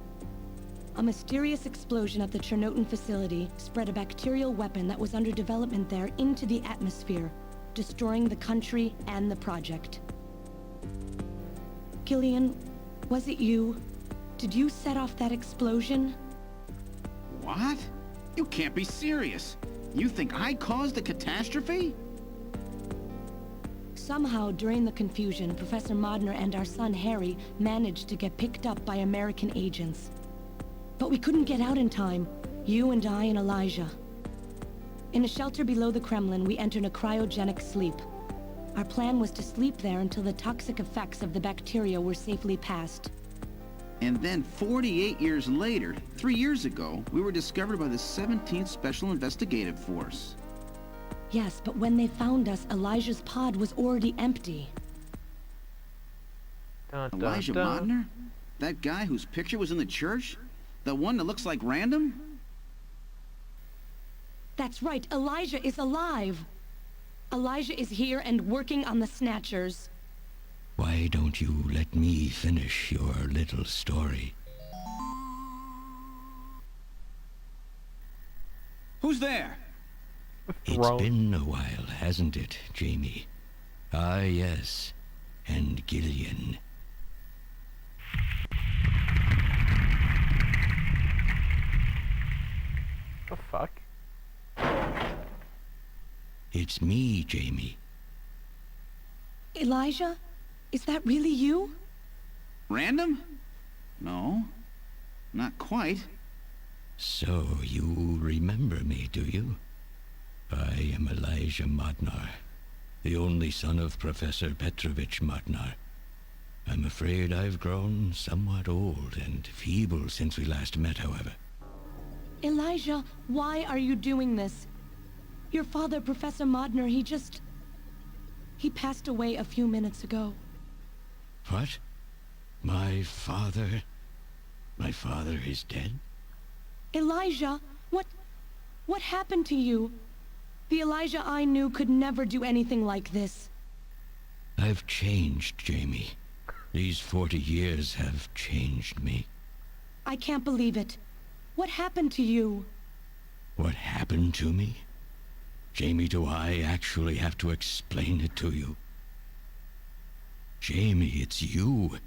[SPEAKER 4] A mysterious explosion at the Chernobyl facility spread a bacterial weapon that was under development there into the atmosphere, destroying the country and the project. Gillian, was it you? Did you set off that explosion?
[SPEAKER 3] What? You can't be serious. You think I caused the catastrophe?
[SPEAKER 4] Somehow, during the confusion, Professor Modner and our son Harry managed to get picked up by American agents. But we couldn't get out in time, you and I and Elijah. In a shelter below the Kremlin, we entered a cryogenic sleep. Our plan was to sleep there until the toxic effects of the bacteria were safely passed.
[SPEAKER 3] And then 48 years later, 3 years ago, we were discovered by the 17th Special Investigative Force.
[SPEAKER 4] Yes, but when they found us, Elijah's pod was already empty.
[SPEAKER 1] Dun, dun,
[SPEAKER 3] Elijah
[SPEAKER 1] dun.
[SPEAKER 3] Modner? That guy whose picture was in the church? The one that looks like Random?
[SPEAKER 4] That's right, Elijah is alive! Elijah is here and working on the Snatchers.
[SPEAKER 5] Why don't you let me finish your little story?
[SPEAKER 3] Who's there?
[SPEAKER 5] It's
[SPEAKER 1] Throne.
[SPEAKER 5] been a while, hasn't it, Jamie? Ah, yes. And Gillian.
[SPEAKER 1] The fuck?
[SPEAKER 5] It's me, Jamie.
[SPEAKER 4] Elijah? Is that really you?
[SPEAKER 3] Random? No, not quite.
[SPEAKER 5] So, you remember me, do you? I am Elijah Modnar, the only son of Professor Petrovich Modnar. I'm afraid I've grown somewhat old and feeble since we last met, however.
[SPEAKER 4] Elijah, why are you doing this? Your father, Professor Modner, he passed away a few minutes ago.
[SPEAKER 5] What? My father? My father is dead?
[SPEAKER 4] Elijah, what happened to you? The Elijah I knew could never do anything like this.
[SPEAKER 5] I've changed, Jamie. These 40 years have changed me.
[SPEAKER 4] I can't believe it. What happened to you?
[SPEAKER 5] What happened to me? Jamie, do I actually have to explain it to you? Jamie, it's you.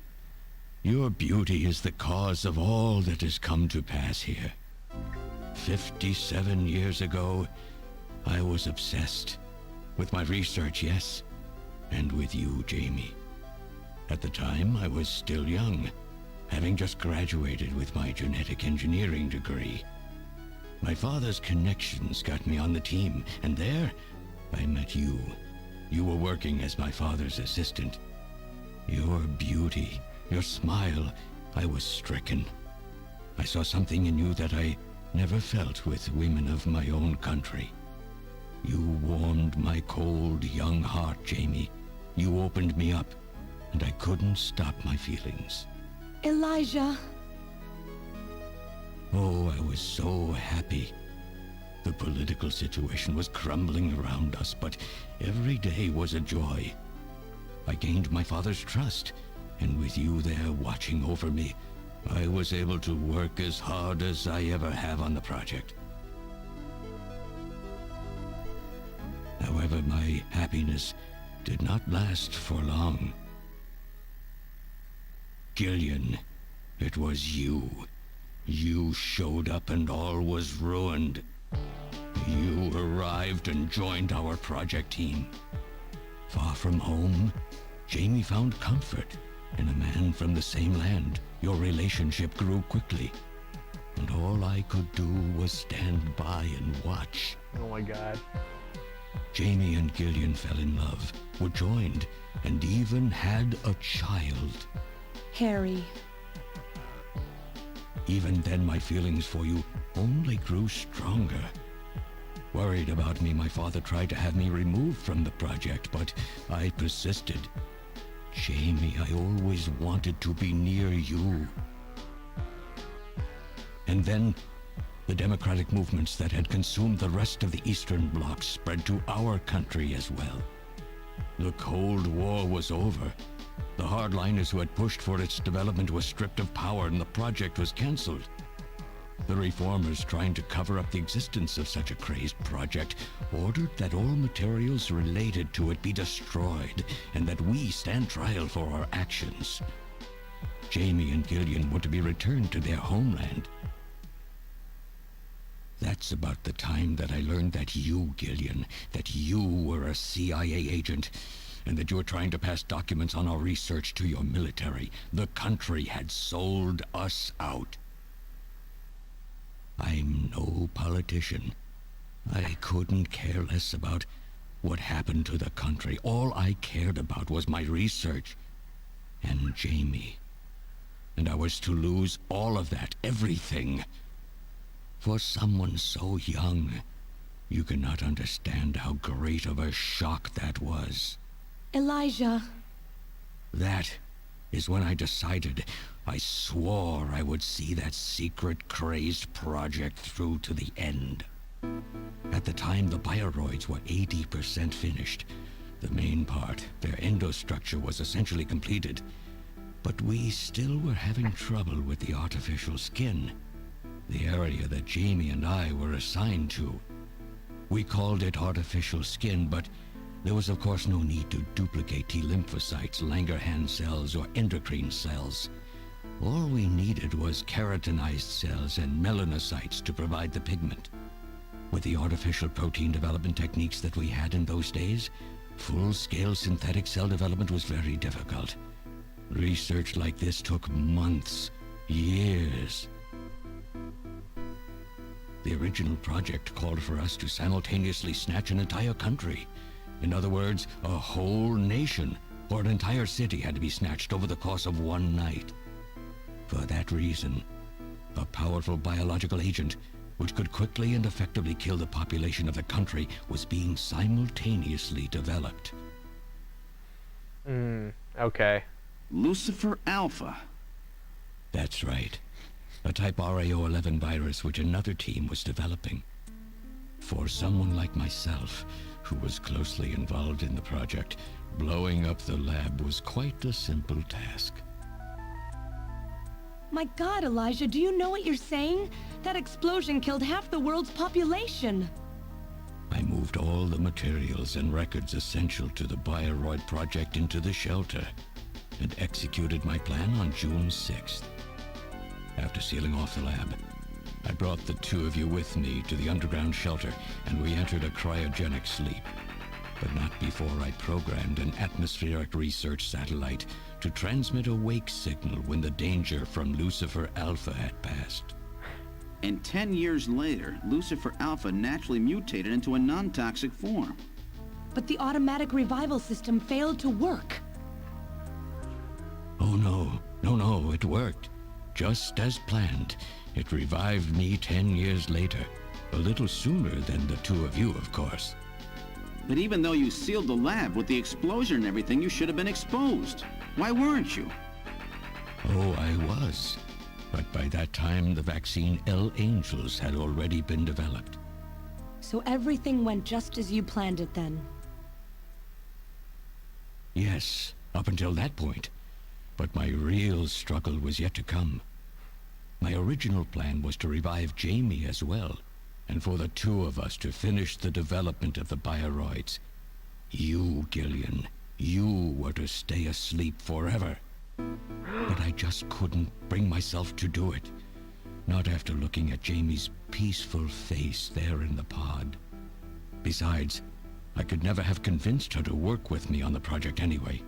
[SPEAKER 5] Your beauty is the cause of all that has come to pass here. 57 years ago, I was obsessed. With my research, yes. And with you, Jamie. At the time, I was still young, having just graduated with my genetic engineering degree. My father's connections got me on the team, and there, I met you. You were working as my father's assistant. Your beauty, your smile, I was stricken. I saw something in you that I never felt with women of my own country. You warmed my cold, young heart, Jamie. You opened me up, and I couldn't stop my feelings.
[SPEAKER 4] Elijah.
[SPEAKER 5] Oh, I was so happy. The political situation was crumbling around us, but every day was a joy. I gained my father's trust, and with you there watching over me, I was able to work as hard as I ever have on the project. However, my happiness did not last for long. Gillian, it was you. You showed up and all was ruined. You arrived and joined our project team. Far from home, Jamie found comfort in a man from the same land. Your relationship grew quickly, and all I could do was stand by and watch.
[SPEAKER 1] Oh my god.
[SPEAKER 5] Jamie and Gillian fell in love, were joined, and even had a child.
[SPEAKER 4] Harry.
[SPEAKER 5] Even then, my feelings for you only grew stronger. Worried about me, my father tried to have me removed from the project, but I persisted. Jamie, I always wanted to be near you. And then, the democratic movements that had consumed the rest of the Eastern Bloc spread to our country as well. The Cold War was over. The hardliners who had pushed for its development were stripped of power and the project was cancelled. The reformers, trying to cover up the existence of such a crazed project, ordered that all materials related to it be destroyed and that we stand trial for our actions. Jamie and Gillian were to be returned to their homeland. That's about the time that I learned that you, Gillian, that you were a CIA agent, and that you were trying to pass documents on our research to your military. The country had sold us out. I'm no politician. I couldn't care less about what happened to the country. All I cared about was my research and Jamie. And I was to lose all of that, everything. For someone so young, you cannot understand how great of a shock that was.
[SPEAKER 4] Elijah.
[SPEAKER 5] That is when I decided, I swore I would see that secret, crazed project through to the end. At the time, the bioroids were 80% finished. The main part, their endostructure, was essentially completed. But we still were having trouble with the artificial skin, the area that Jamie and I were assigned to. We called it artificial skin, but there was of course no need to duplicate T lymphocytes, Langerhans cells, or endocrine cells. All we needed was keratinized cells and melanocytes to provide the pigment. With the artificial protein development techniques that we had in those days, full-scale synthetic cell development was very difficult. Research like this took months, years. The original project called for us to simultaneously snatch an entire country. In other words, a whole nation, or an entire city had to be snatched over the course of one night. For that reason, a powerful biological agent, which could quickly and effectively kill the population of the country, was being simultaneously developed.
[SPEAKER 1] Okay.
[SPEAKER 3] Lucifer Alpha.
[SPEAKER 5] That's right. A type RAO11 virus which another team was developing. For someone like myself, who was closely involved in the project, blowing up the lab was quite a simple task.
[SPEAKER 4] My God, Elijah, do you know what you're saying? That explosion killed half the world's population.
[SPEAKER 5] I moved all the materials and records essential to the Bioroid project into the shelter and executed my plan on June 6th. After sealing off the lab, I brought the two of you with me to the underground shelter, and we entered a cryogenic sleep. But not before I programmed an atmospheric research satellite to transmit a wake signal when the danger from Lucifer Alpha had passed.
[SPEAKER 3] And 10 years later, Lucifer Alpha naturally mutated into a non-toxic form.
[SPEAKER 4] But the automatic revival system failed to work.
[SPEAKER 5] Oh no, it worked. Just as planned. It revived me 10 years later. A little sooner than the two of you, of course.
[SPEAKER 3] But even though you sealed the lab with the explosion and everything, you should have been exposed. Why weren't you?
[SPEAKER 5] Oh, I was. But by that time, the vaccine L-Angels had already been developed.
[SPEAKER 4] So everything went just as you planned it then?
[SPEAKER 5] Yes, up until that point. But my real struggle was yet to come. My original plan was to revive Jamie as well, and for the two of us to finish the development of the bioroids. You, Gillian, you were to stay asleep forever. But I just couldn't bring myself to do it. Not after looking at Jamie's peaceful face there in the pod. Besides, I could never have convinced her to work with me on the project anyway.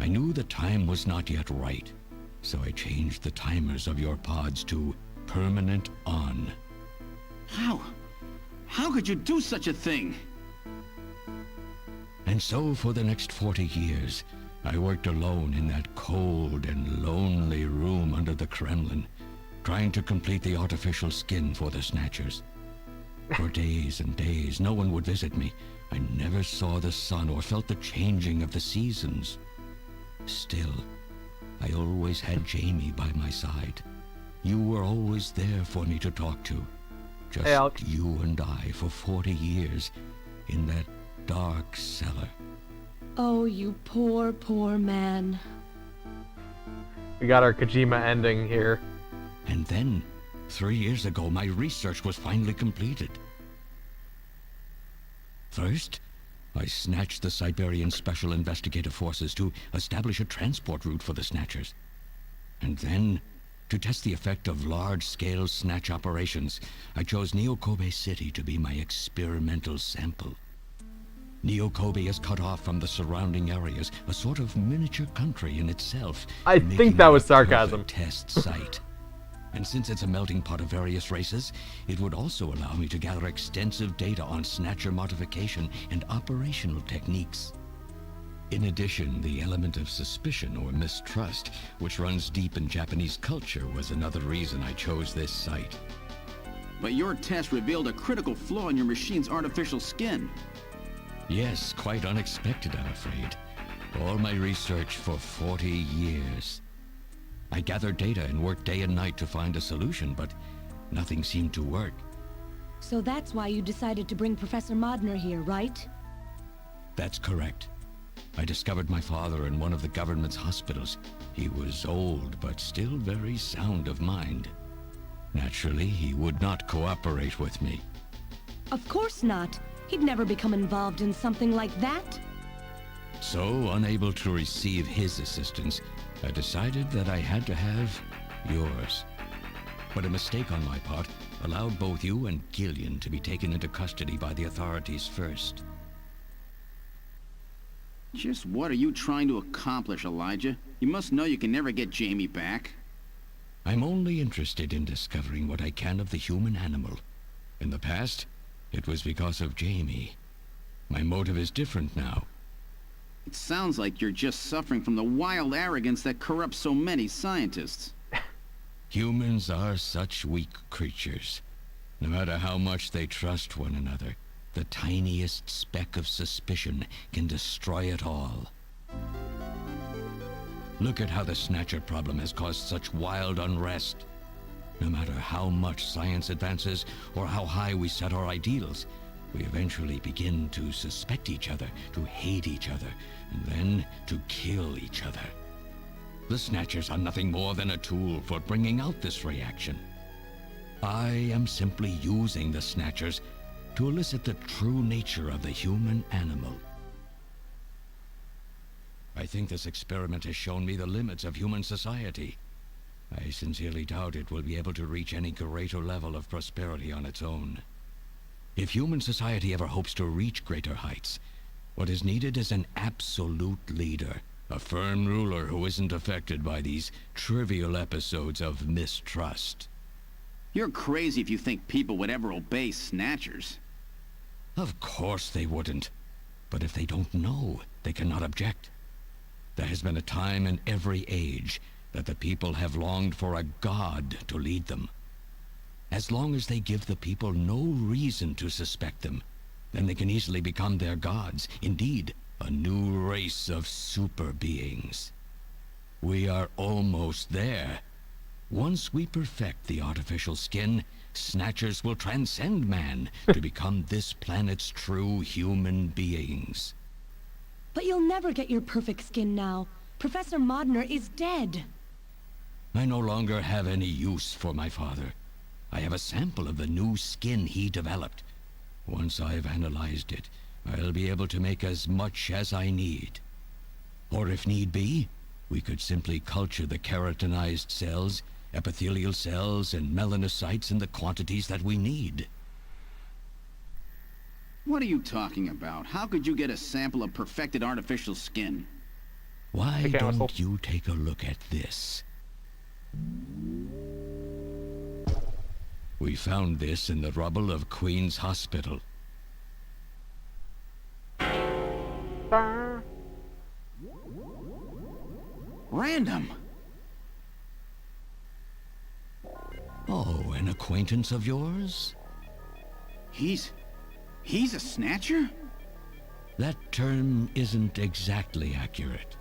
[SPEAKER 5] I knew the time was not yet right, so I changed the timers of your pods to permanent on.
[SPEAKER 3] How could you do such a thing?
[SPEAKER 5] And so for the next 40 years, I worked alone in that cold and lonely room under the Kremlin, trying to complete the artificial skin for the Snatchers. For days and days, no one would visit me. I never saw the sun or felt the changing of the seasons. Still, I always had Jamie by my side. You were always there for me to talk to. Just
[SPEAKER 1] Hey, Alex.
[SPEAKER 5] you and I for 40 years in that dark cellar.
[SPEAKER 4] Oh, you poor, poor man.
[SPEAKER 1] We got our Kojima ending here.
[SPEAKER 5] And then, 3 years ago, my research was finally completed. First, I snatched the Siberian Special Investigative Forces to establish a transport route for the Snatchers. And then, to test the effect of large-scale snatch operations, I chose Neo-Kobe City to be my experimental sample. Neo-Kobe is cut off from the surrounding areas, a sort of miniature country in itself.
[SPEAKER 1] I
[SPEAKER 5] making
[SPEAKER 1] think that
[SPEAKER 5] it
[SPEAKER 1] was
[SPEAKER 5] a
[SPEAKER 1] sarcasm.
[SPEAKER 5] perfect test site. And since it's a melting pot of various races, it would also allow me to gather extensive data on Snatcher modification and operational techniques. In addition, the element of suspicion or mistrust, which runs deep in Japanese culture, was another reason I chose this site.
[SPEAKER 3] But your test revealed a critical flaw in your machine's artificial skin.
[SPEAKER 5] Yes, quite unexpected, I'm afraid. All my research for 40 years. I gathered data and worked day and night to find a solution, but nothing seemed to work.
[SPEAKER 4] So that's why you decided to bring Professor Modner here, right?
[SPEAKER 5] That's correct. I discovered my father in one of the government's hospitals. He was old, but still very sound of mind. Naturally, he would not cooperate with me.
[SPEAKER 4] Of course not. He'd never become involved in something like that.
[SPEAKER 5] So, unable to receive his assistance, I decided that I had to have yours. But a mistake on my part allowed both you and Gillian to be taken into custody by the authorities first.
[SPEAKER 3] Just what are you trying to accomplish, Elijah? You must know you can never get Jamie back.
[SPEAKER 5] I'm only interested in discovering what I can of the human animal. In the past, it was because of Jamie. My motive is different now.
[SPEAKER 3] It sounds like you're just suffering from the wild arrogance that corrupts so many scientists.
[SPEAKER 5] Humans are such weak creatures. No matter how much they trust one another, the tiniest speck of suspicion can destroy it all. Look at how the Snatcher problem has caused such wild unrest. No matter how much science advances or how high we set our ideals, we eventually begin to suspect each other, to hate each other, and then to kill each other. The Snatchers are nothing more than a tool for bringing out this reaction. I am simply using the Snatchers to elicit the true nature of the human animal. I think this experiment has shown me the limits of human society. I sincerely doubt it will be able to reach any greater level of prosperity on its own. If human society ever hopes to reach greater heights, what is needed is an absolute leader, a firm ruler who isn't affected by these trivial episodes of mistrust.
[SPEAKER 3] You're crazy if you think people would ever obey Snatchers.
[SPEAKER 5] Of course they wouldn't. But if they don't know, they cannot object. There has been a time in every age that the people have longed for a god to lead them. As long as they give the people no reason to suspect them, then they can easily become their gods, indeed, a new race of super beings. We are almost there. Once we perfect the artificial skin, Snatchers will transcend man to become this planet's true human beings.
[SPEAKER 4] But you'll never get your perfect skin now. Professor Modner is dead.
[SPEAKER 5] I no longer have any use for my father. I have a sample of the new skin he developed. Once I've analyzed it, I'll be able to make as much as I need. Or if need be, we could simply culture the keratinized cells, epithelial cells, and melanocytes in the quantities that we need.
[SPEAKER 3] What are you talking about? How could you get a sample of perfected artificial skin?
[SPEAKER 5] Why
[SPEAKER 1] Okay,
[SPEAKER 5] don't
[SPEAKER 1] Russell.
[SPEAKER 5] you take a look at this? We found this in the rubble of Queen's Hospital.
[SPEAKER 1] Bah.
[SPEAKER 3] Random.
[SPEAKER 5] Oh, an acquaintance of yours?
[SPEAKER 3] He's a Snatcher?
[SPEAKER 5] That term isn't exactly accurate.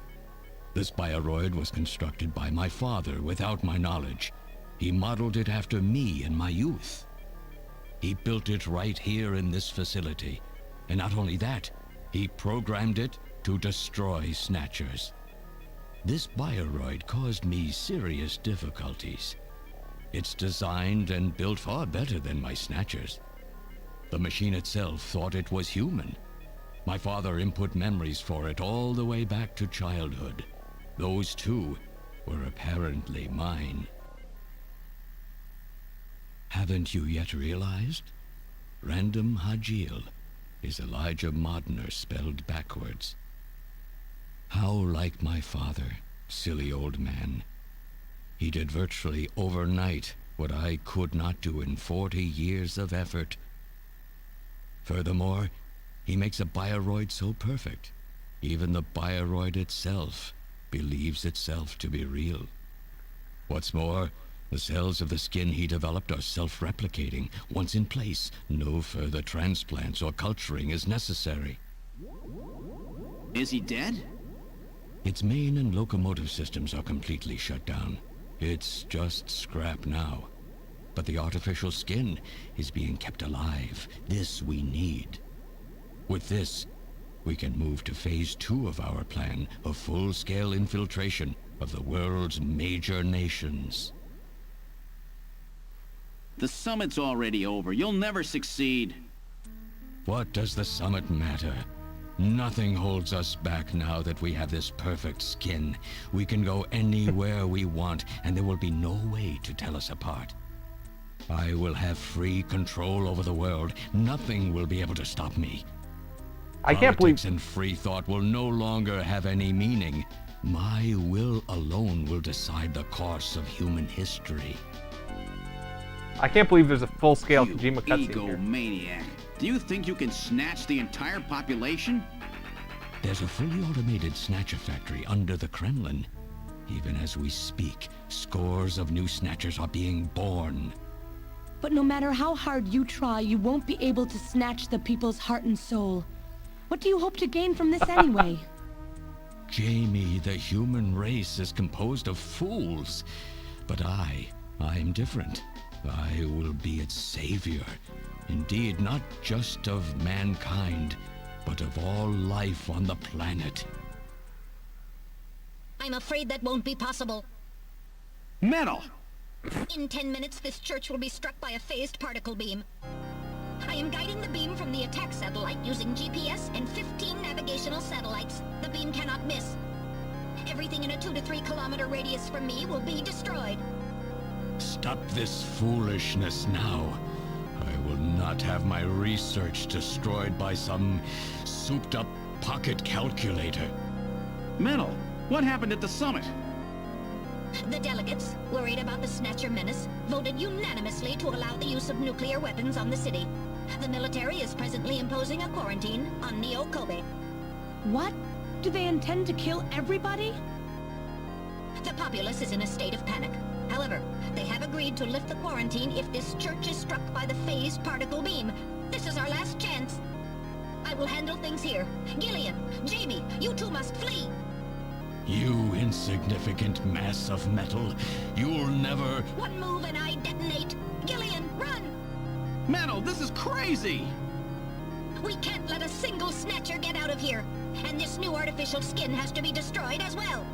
[SPEAKER 5] This bioroid was constructed by my father without my knowledge. He modeled it after me in my youth. He built it right here in this facility. And not only that, he programmed it to destroy Snatchers. This bioroid caused me serious difficulties. It's designed and built far better than my Snatchers. The machine itself thought it was human. My father input memories for it all the way back to childhood. Those too were apparently mine. Haven't you yet realized? Random Hajil is Elijah Modner spelled backwards. How like my father, silly old man. He did virtually overnight what I could not do in 40 years of effort. Furthermore, he makes a bioroid so perfect, even the bioroid itself believes itself to be real. What's more, the cells of the skin he developed are self-replicating. Once in place, no further transplants or culturing is necessary.
[SPEAKER 3] Is he dead?
[SPEAKER 5] Its main and locomotive systems are completely shut down. It's just scrap now. But the artificial skin is being kept alive. This we need. With this, we can move to phase 2 of our plan of full-scale infiltration of the world's major nations.
[SPEAKER 3] The summit's already over. You'll never succeed.
[SPEAKER 5] What does the summit matter? Nothing holds us back now that we have this perfect skin. We can go anywhere we want, and there will be no way to tell us apart. I will have free control over the world. Nothing will be able to stop me.
[SPEAKER 1] I can't believe...
[SPEAKER 5] Politics and free thought will no longer have any meaning. My will alone will decide the course of human history.
[SPEAKER 1] I can't believe there's a full-scale
[SPEAKER 3] You
[SPEAKER 1] Kojima cutscene here.
[SPEAKER 3] egomaniac. Do you think you can snatch the entire population?
[SPEAKER 5] There's a fully automated Snatcher factory under the Kremlin. Even as we speak, scores of new Snatchers are being born.
[SPEAKER 4] But no matter how hard you try, you won't be able to snatch the people's heart and soul. What do you hope to gain from this anyway?
[SPEAKER 5] Jamie, the human race is composed of fools. But I'm different. I will be its savior. Indeed, not just of mankind, but of all life on the planet.
[SPEAKER 2] I'm afraid that won't be possible.
[SPEAKER 3] Metal!
[SPEAKER 2] In 10 minutes, this church will be struck by a phased particle beam. I am guiding the beam from the attack satellite using GPS and 15 navigational satellites. The beam cannot miss. Everything in a 2 to 3 kilometer radius from me will be destroyed.
[SPEAKER 5] Stop this foolishness now. I will not have my research destroyed by some souped-up pocket calculator.
[SPEAKER 3] Metal, what happened at the summit?
[SPEAKER 2] The delegates, worried about the Snatcher menace, voted unanimously to allow the use of nuclear weapons on the city. The military is presently imposing a quarantine on Neo Kobe.
[SPEAKER 4] What? Do they intend to kill everybody?
[SPEAKER 2] The populace is in a state of panic. However, they have agreed to lift the quarantine if this church is struck by the phased particle beam. This is our last chance. I will handle things here. Gillian, Jamie, you two must flee.
[SPEAKER 5] You insignificant mass of metal. You'll never...
[SPEAKER 2] One move and I detonate. Gillian, run!
[SPEAKER 3] Metal, this is crazy!
[SPEAKER 2] We can't let a single Snatcher get out of here. And this new artificial skin has to be destroyed as well.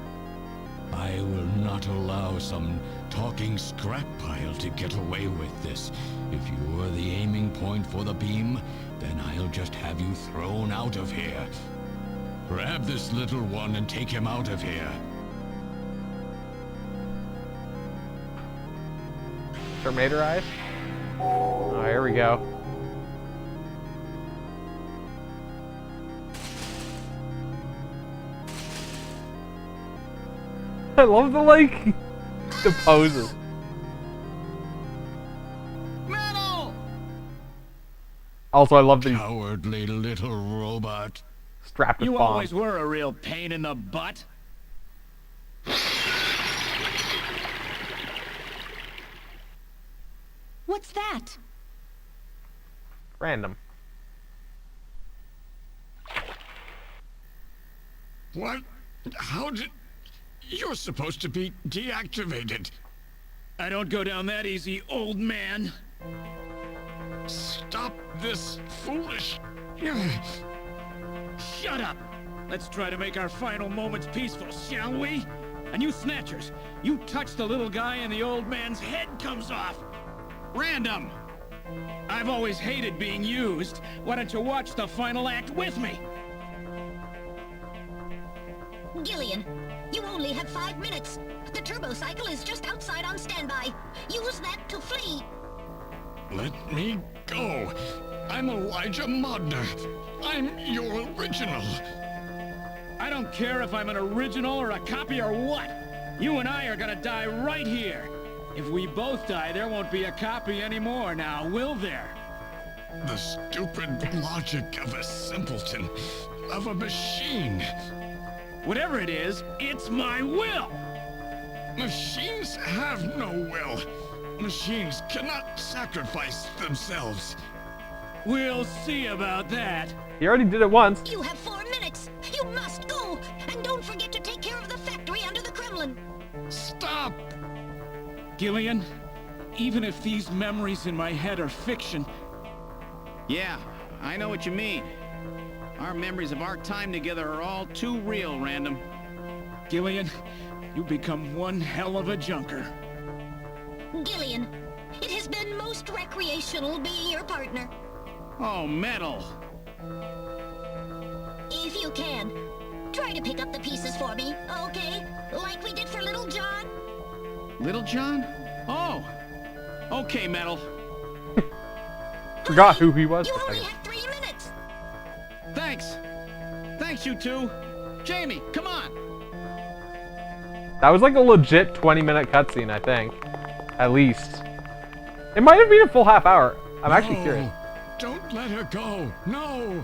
[SPEAKER 5] I will not allow some talking scrap pile to get away with this. If you are the aiming point for the beam, then I'll just have you thrown out of here. Grab this little one and take him out of here.
[SPEAKER 1] Terminator eyes? Oh, here we go. I love the poses.
[SPEAKER 3] Metal!
[SPEAKER 1] Also, I love the
[SPEAKER 5] Cowardly little robot.
[SPEAKER 1] strapped with
[SPEAKER 6] You
[SPEAKER 1] bombs.
[SPEAKER 6] always were a real pain in the butt.
[SPEAKER 4] What's that?
[SPEAKER 1] Random.
[SPEAKER 5] What? How did... You're supposed to be deactivated.
[SPEAKER 6] I don't go down that easy, old man.
[SPEAKER 5] Stop this foolish...
[SPEAKER 6] Shut up! Let's try to make our final moments peaceful, shall we? And you Snatchers, you touch the little guy and the old man's head comes off!
[SPEAKER 3] Random!
[SPEAKER 6] I've always hated being used. Why don't you watch the final act with me?
[SPEAKER 2] Gillian, you only have 5 minutes. The turbo cycle is just outside on standby. Use that to flee.
[SPEAKER 5] Let me go. I'm Elijah Modner. I'm your original.
[SPEAKER 6] I don't care if I'm an original or a copy or what. You and I are gonna die right here. If we both die, there won't be a copy anymore now, will there?
[SPEAKER 5] The stupid logic of a simpleton, of a machine.
[SPEAKER 6] Whatever it is, it's my will!
[SPEAKER 5] Machines have no will. Machines cannot sacrifice themselves.
[SPEAKER 6] We'll see about that.
[SPEAKER 1] He already did it once.
[SPEAKER 2] You have 4 minutes. You must go. And don't forget to take care of the factory under the Kremlin.
[SPEAKER 5] Stop!
[SPEAKER 6] Gillian, even if these memories in my head are fiction...
[SPEAKER 3] Yeah, I know what you mean. Our memories of our time together are all too real, Random.
[SPEAKER 6] Gillian, you become one hell of a junker.
[SPEAKER 2] Gillian, it has been most recreational being your partner.
[SPEAKER 3] Oh, metal.
[SPEAKER 2] If you can, try to pick up the pieces for me, okay? Like we did for Little John?
[SPEAKER 3] Little John? Oh. Okay, Metal.
[SPEAKER 1] Forgot who he was
[SPEAKER 2] You
[SPEAKER 1] for a
[SPEAKER 2] only
[SPEAKER 1] second.
[SPEAKER 2] have 3 minutes.
[SPEAKER 3] Thanks. Thanks, you two. Jamie, come on.
[SPEAKER 1] That was like a legit 20-minute cutscene, I think. At least. It might have been a full half hour. I'm actually curious.
[SPEAKER 5] Don't let her go. No.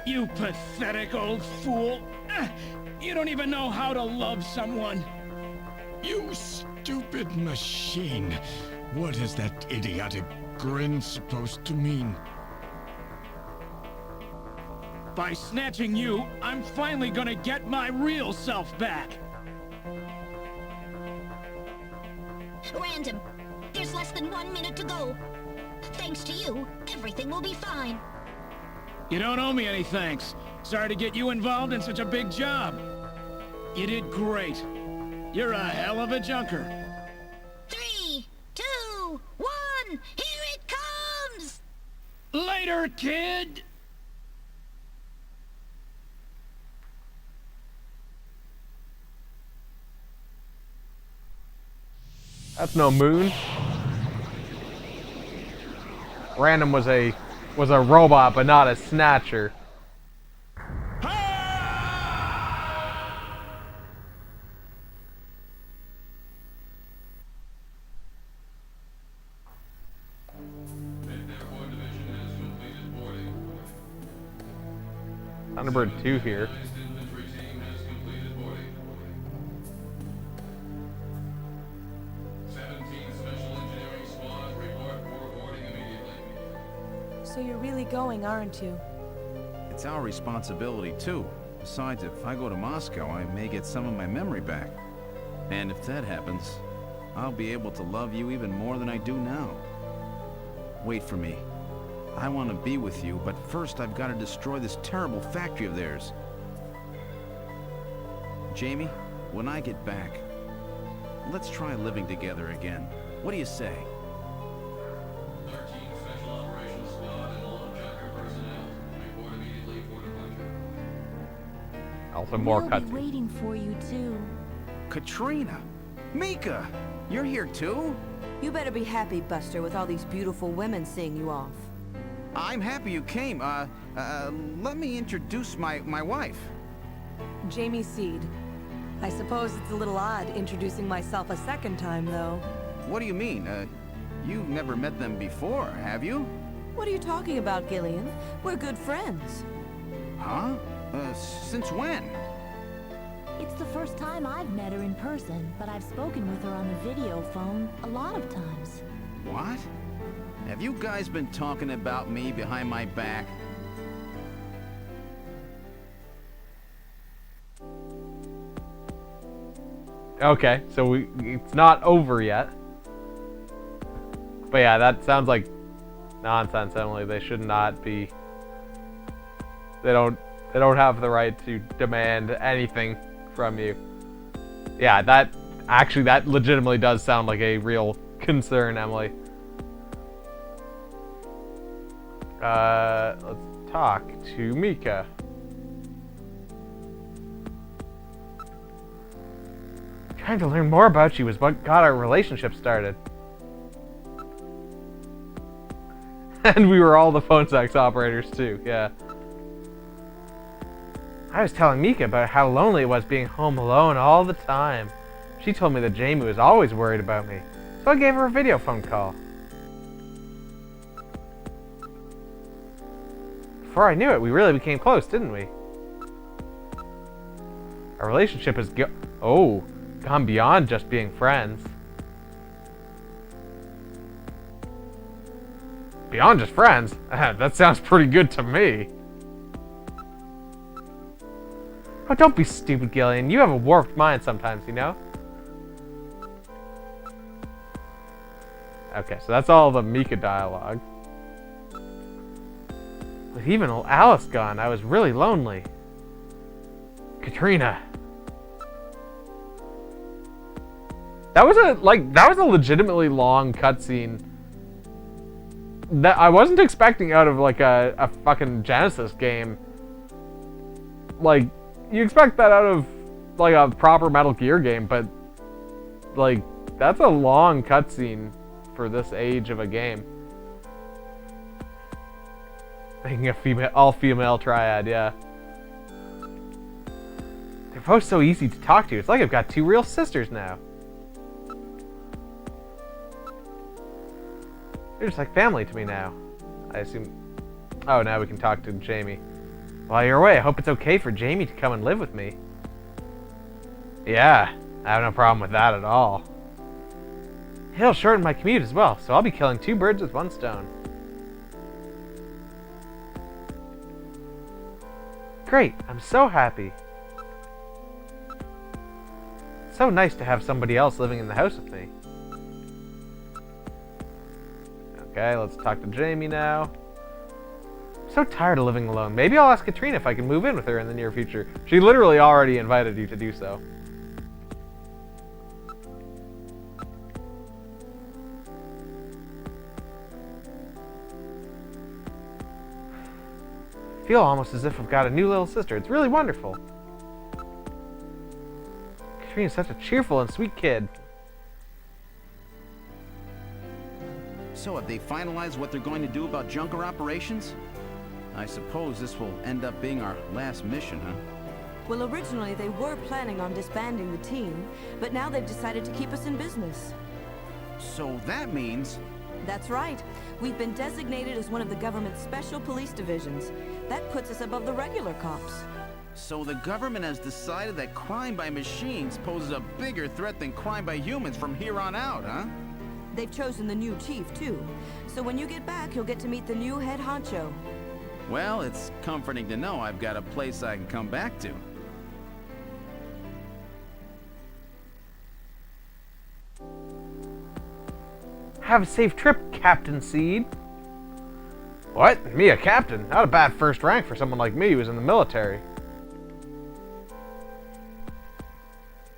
[SPEAKER 6] You pathetic old fool. You don't even know how to love someone.
[SPEAKER 5] You stupid machine. What is that idiotic grin supposed to mean?
[SPEAKER 6] By snatching you, I'm finally gonna get my real self back.
[SPEAKER 2] Random, there's less than 1 minute to go. Thanks to you, everything will be fine.
[SPEAKER 6] You don't owe me any thanks. Sorry to get you involved in such a big job. You did great. You're a hell of a junker.
[SPEAKER 2] 3, 2, 1, here it comes!
[SPEAKER 6] Later, kid!
[SPEAKER 1] That's no moon. Random was a robot, but not a snatcher. Thunderbird 2 here.
[SPEAKER 7] So you're really going, aren't you?
[SPEAKER 3] It's our responsibility, too. Besides, if I go to Moscow, I may get some of my memory back. And if that happens, I'll be able to love you even more than I do now. Wait for me. I want to be with you, but first I've got to destroy this terrible factory of theirs. Jamie, when I get back, let's try living together again. What do you say?
[SPEAKER 1] Also more
[SPEAKER 8] We'll be
[SPEAKER 1] cutscenes.
[SPEAKER 8] waiting for you too.
[SPEAKER 3] Katrina! Mika! You're here too?
[SPEAKER 9] You better be happy, Buster, with all these beautiful women seeing you off.
[SPEAKER 3] I'm happy you came. Let me introduce my wife.
[SPEAKER 7] Jamie Seed. I suppose it's a little odd introducing myself a second time, though.
[SPEAKER 3] What do you mean? You've never met them before, have you?
[SPEAKER 9] What are you talking about, Gillian? We're good friends.
[SPEAKER 3] Huh? Since when?
[SPEAKER 8] It's the first time I've met her in person, but I've spoken with her on the video phone a lot of times.
[SPEAKER 3] What? Have you guys been talking about me behind my back?
[SPEAKER 1] Okay, so it's not over yet. But yeah, that sounds like nonsense, Emily. They should not be. They don't have the right to demand anything from you. Yeah, that legitimately does sound like a real concern, Emily. Let's talk to Mika. Trying to learn more about you was what got our relationship started. And we were all the phone sex operators too, yeah. I was telling Mika about how lonely it was being home alone all the time. She told me that Jamie was always worried about me. So I gave her a video phone call. Before I knew it, we really became close, didn't we? Our relationship has gone beyond just being friends. Beyond just friends? That sounds pretty good to me. Oh, don't be stupid, Gillian. You have a warped mind sometimes, you know? Okay, so that's all the Mika dialogue. With even Alice gone, I was really lonely. Katrina. That was a legitimately long cutscene that I wasn't expecting out of like a fucking Genesis game. Like, you expect that out of like a proper Metal Gear game, but like that's a long cutscene for this age of a game. Making a all-female triad, yeah. They're both so easy to talk to. It's like I've got two real sisters now. They're just like family to me now. I assume... Oh, now we can talk to Jamie. While you're away, I hope it's okay for Jamie to come and live with me. Yeah, I have no problem with that at all. He'll shorten my commute as well, so I'll be killing two birds with one stone. Great, I'm so happy. So nice to have somebody else living in the house with me. Okay, let's talk to Jamie now. I'm so tired of living alone. Maybe I'll ask Katrina if I can move in with her in the near future. She literally already invited you to do so. I feel almost as if I've got a new little sister. It's really wonderful. Katrina's such a cheerful and sweet kid.
[SPEAKER 3] So have they finalized what they're going to do about Junker operations? I suppose this will end up being our last mission, huh?
[SPEAKER 9] Well, originally they were planning on disbanding the team, but now they've decided to keep us in business.
[SPEAKER 3] So that means...
[SPEAKER 9] That's right. We've been designated as one of the government's special police divisions. That puts us above the regular cops.
[SPEAKER 3] So the government has decided that crime by machines poses a bigger threat than crime by humans from here on out, huh?
[SPEAKER 9] They've chosen the new chief, too. So when you get back, you'll get to meet the new head honcho.
[SPEAKER 3] Well, it's comforting to know I've got a place I can come back to.
[SPEAKER 1] Have a safe trip, Captain Seed. What? Me a captain? Not a bad first rank for someone like me who's in the military.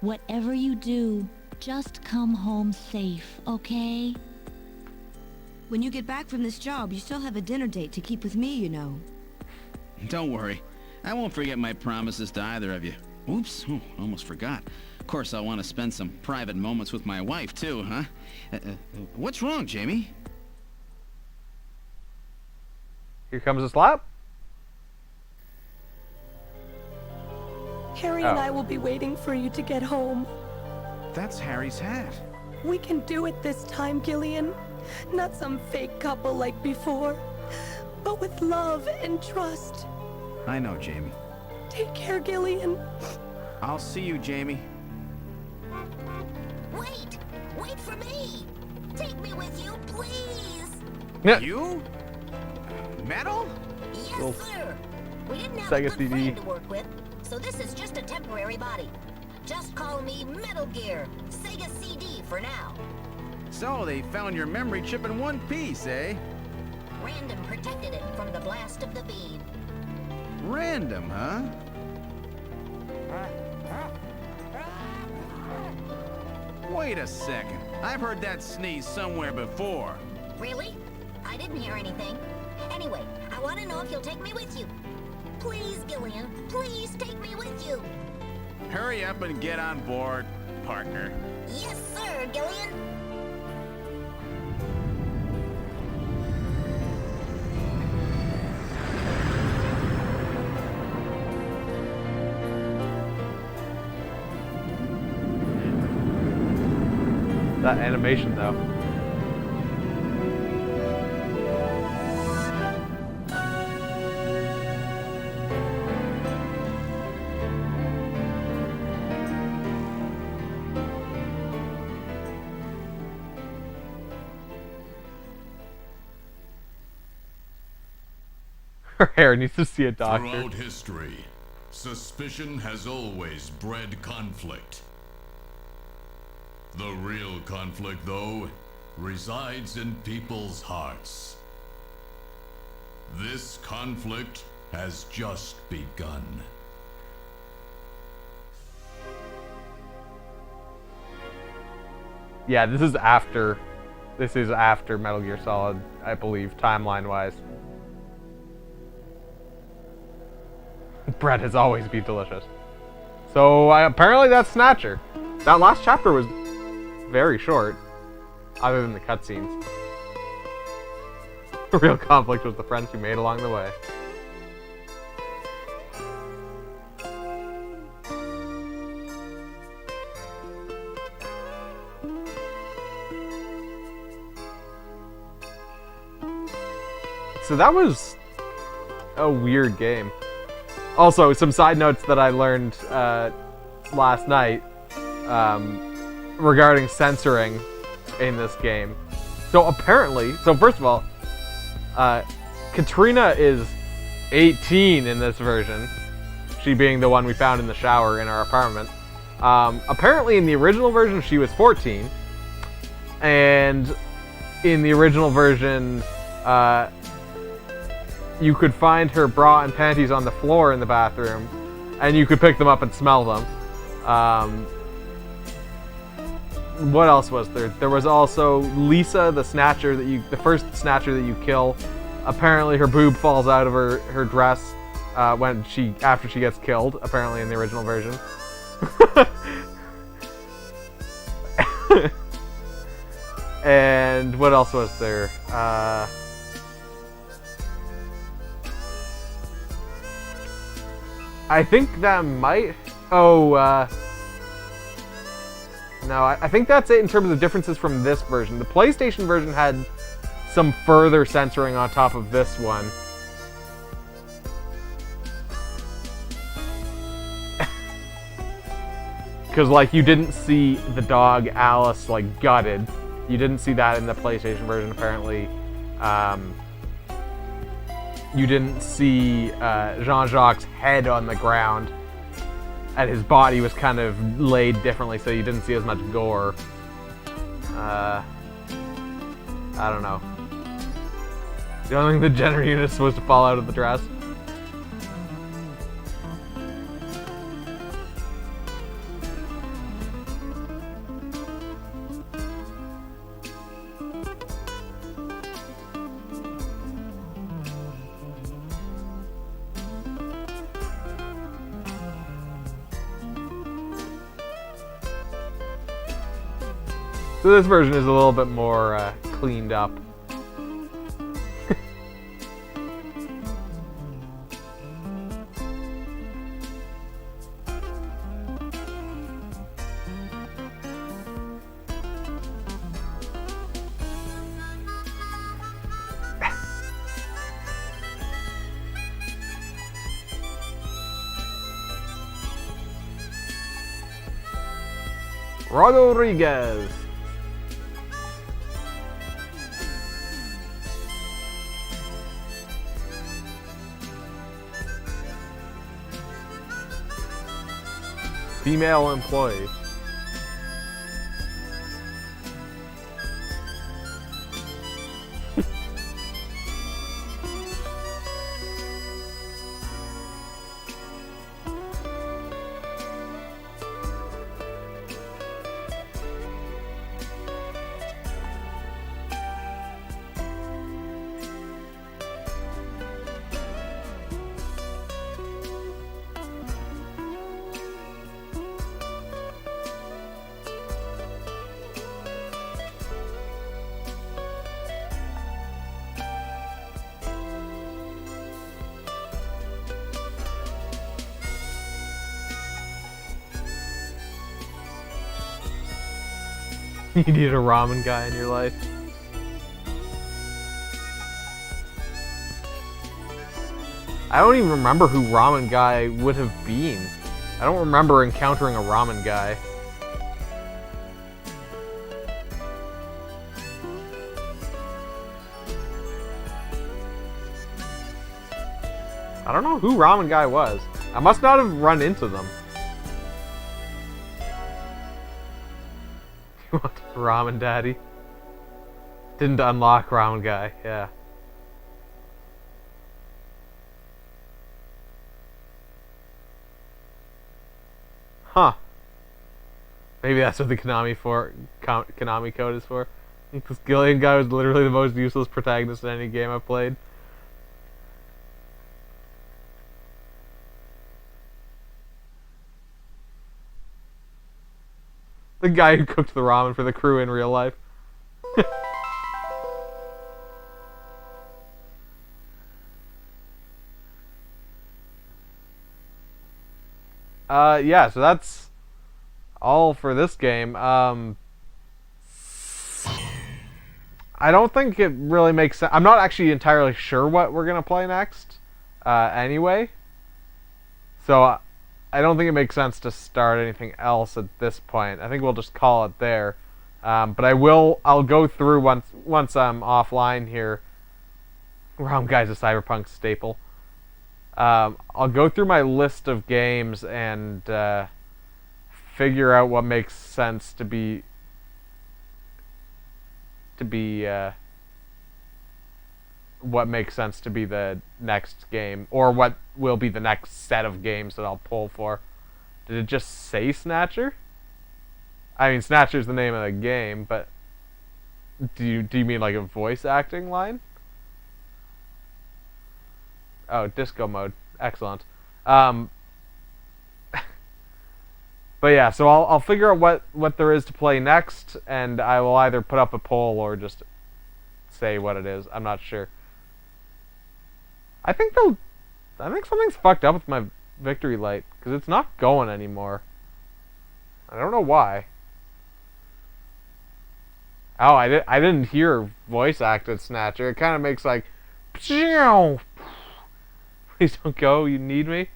[SPEAKER 8] Whatever you do, just come home safe, okay?
[SPEAKER 9] When you get back from this job, you still have a dinner date to keep with me, you know.
[SPEAKER 3] Don't worry. I won't forget my promises to either of you. Oops, almost forgot. Of course, I'll want to spend some private moments with my wife, too, huh? What's wrong, Jamie?
[SPEAKER 1] Here comes a slap.
[SPEAKER 7] Harry and I will be waiting for you to get home.
[SPEAKER 3] That's Harry's hat.
[SPEAKER 7] We can do it this time, Gillian. Not some fake couple like before, but with love and trust.
[SPEAKER 3] I know, Jamie.
[SPEAKER 7] Take care, Gillian.
[SPEAKER 3] I'll see you, Jamie.
[SPEAKER 2] Wait! Wait for me! Take me with you, please!
[SPEAKER 1] Yeah.
[SPEAKER 3] You? Metal?
[SPEAKER 2] Yes,
[SPEAKER 1] Well,
[SPEAKER 2] sir! We didn't have
[SPEAKER 1] Sega
[SPEAKER 2] a good
[SPEAKER 1] CD.
[SPEAKER 2] friend to work with, so this is just a temporary body. Just call me Metal Gear, Sega CD for now.
[SPEAKER 3] So, they found your memory chip in one piece, eh?
[SPEAKER 2] Random protected it from the blast of the beam.
[SPEAKER 3] Random, huh? Wait a second. I've heard that sneeze somewhere before.
[SPEAKER 2] Really? I didn't hear anything. Anyway, I want to know if you'll take me with you. Please, Gillian, please take me with you.
[SPEAKER 3] Hurry up and get on board, partner.
[SPEAKER 2] Yes, sir, Gillian.
[SPEAKER 1] That animation, though. Her hair needs to see a doctor.
[SPEAKER 10] Throughout history, suspicion has always bred conflict. The real conflict, though, resides in people's hearts. This conflict has just begun.
[SPEAKER 1] Yeah, this is after Metal Gear Solid, I believe, timeline-wise. Bread has always been delicious. So apparently that's Snatcher. That last chapter was very short, other than the cutscenes. The real conflict was the friends you made along the way. So that was a weird game. Also, some side notes that I learned last night regarding censoring in this game. So apparently, first of all, Katrina is 18 in this version, she being the one we found in the shower in our apartment. Apparently in the original version she was 14, and in the original version you could find her bra and panties on the floor in the bathroom, and you could pick them up and smell them. What else was there? There was also Lisa, the Snatcher the first Snatcher that you kill. Apparently her boob falls out of her dress after she gets killed, apparently in the original version. And what else was there? I think that might... no, I think that's it in terms of differences from this version. The PlayStation version had some further censoring on top of this one. Because, like, you didn't see the dog Alice, like, gutted. You didn't see that in the PlayStation version, apparently. You didn't see Jean-Jacques' head on the ground, and his body was kind of laid differently, so you didn't see as much gore. I don't know. You don't think the gender unit is supposed to fall out of the dress? So this version is a little bit more cleaned up. Rodriguez. Female employee. You need a ramen guy in your life. I don't even remember who ramen guy would have been. I don't remember encountering a ramen guy. I don't know who ramen guy was. I must not have run into them. You want ramen daddy? Didn't unlock ramen guy, yeah. Huh. Maybe that's what the Konami code is for. This Gillian guy was literally the most useless protagonist in any game I've played. The guy who cooked the ramen for the crew in real life. Yeah, so that's all for this game. I don't think it really makes sense. I'm not actually entirely sure what we're going to play next, anyway. So, I don't think it makes sense to start anything else at this point. I think we'll just call it there. But I'll go through once I'm offline here. Rom Guy's a Cyberpunk staple. I'll go through my list of games and figure out what makes sense to be what makes sense to be the next game, or what will be the next set of games that I'll pull for. Did it just say Snatcher? I mean, Snatcher's the name of the game, but do you mean like a voice acting line? Oh, disco mode. Excellent. But yeah, so I'll figure out what there is to play next, and I will either put up a poll or just say what it is. I'm not sure. I think something's fucked up with my victory light, because it's not going anymore. I don't know why. Oh, I didn't hear voice acted Snatcher. It kind of makes like, please don't go. You need me.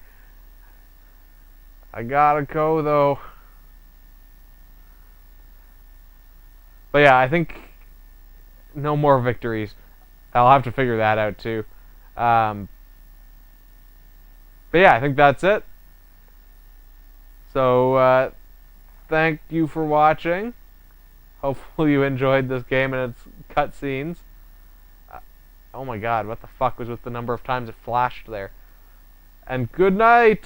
[SPEAKER 1] I gotta go though. But yeah, I think no more victories. I'll have to figure that out too. But yeah, I think that's it. So, thank you for watching. Hopefully you enjoyed this game and its cutscenes. Oh my god, what the fuck was with the number of times it flashed there? And good night!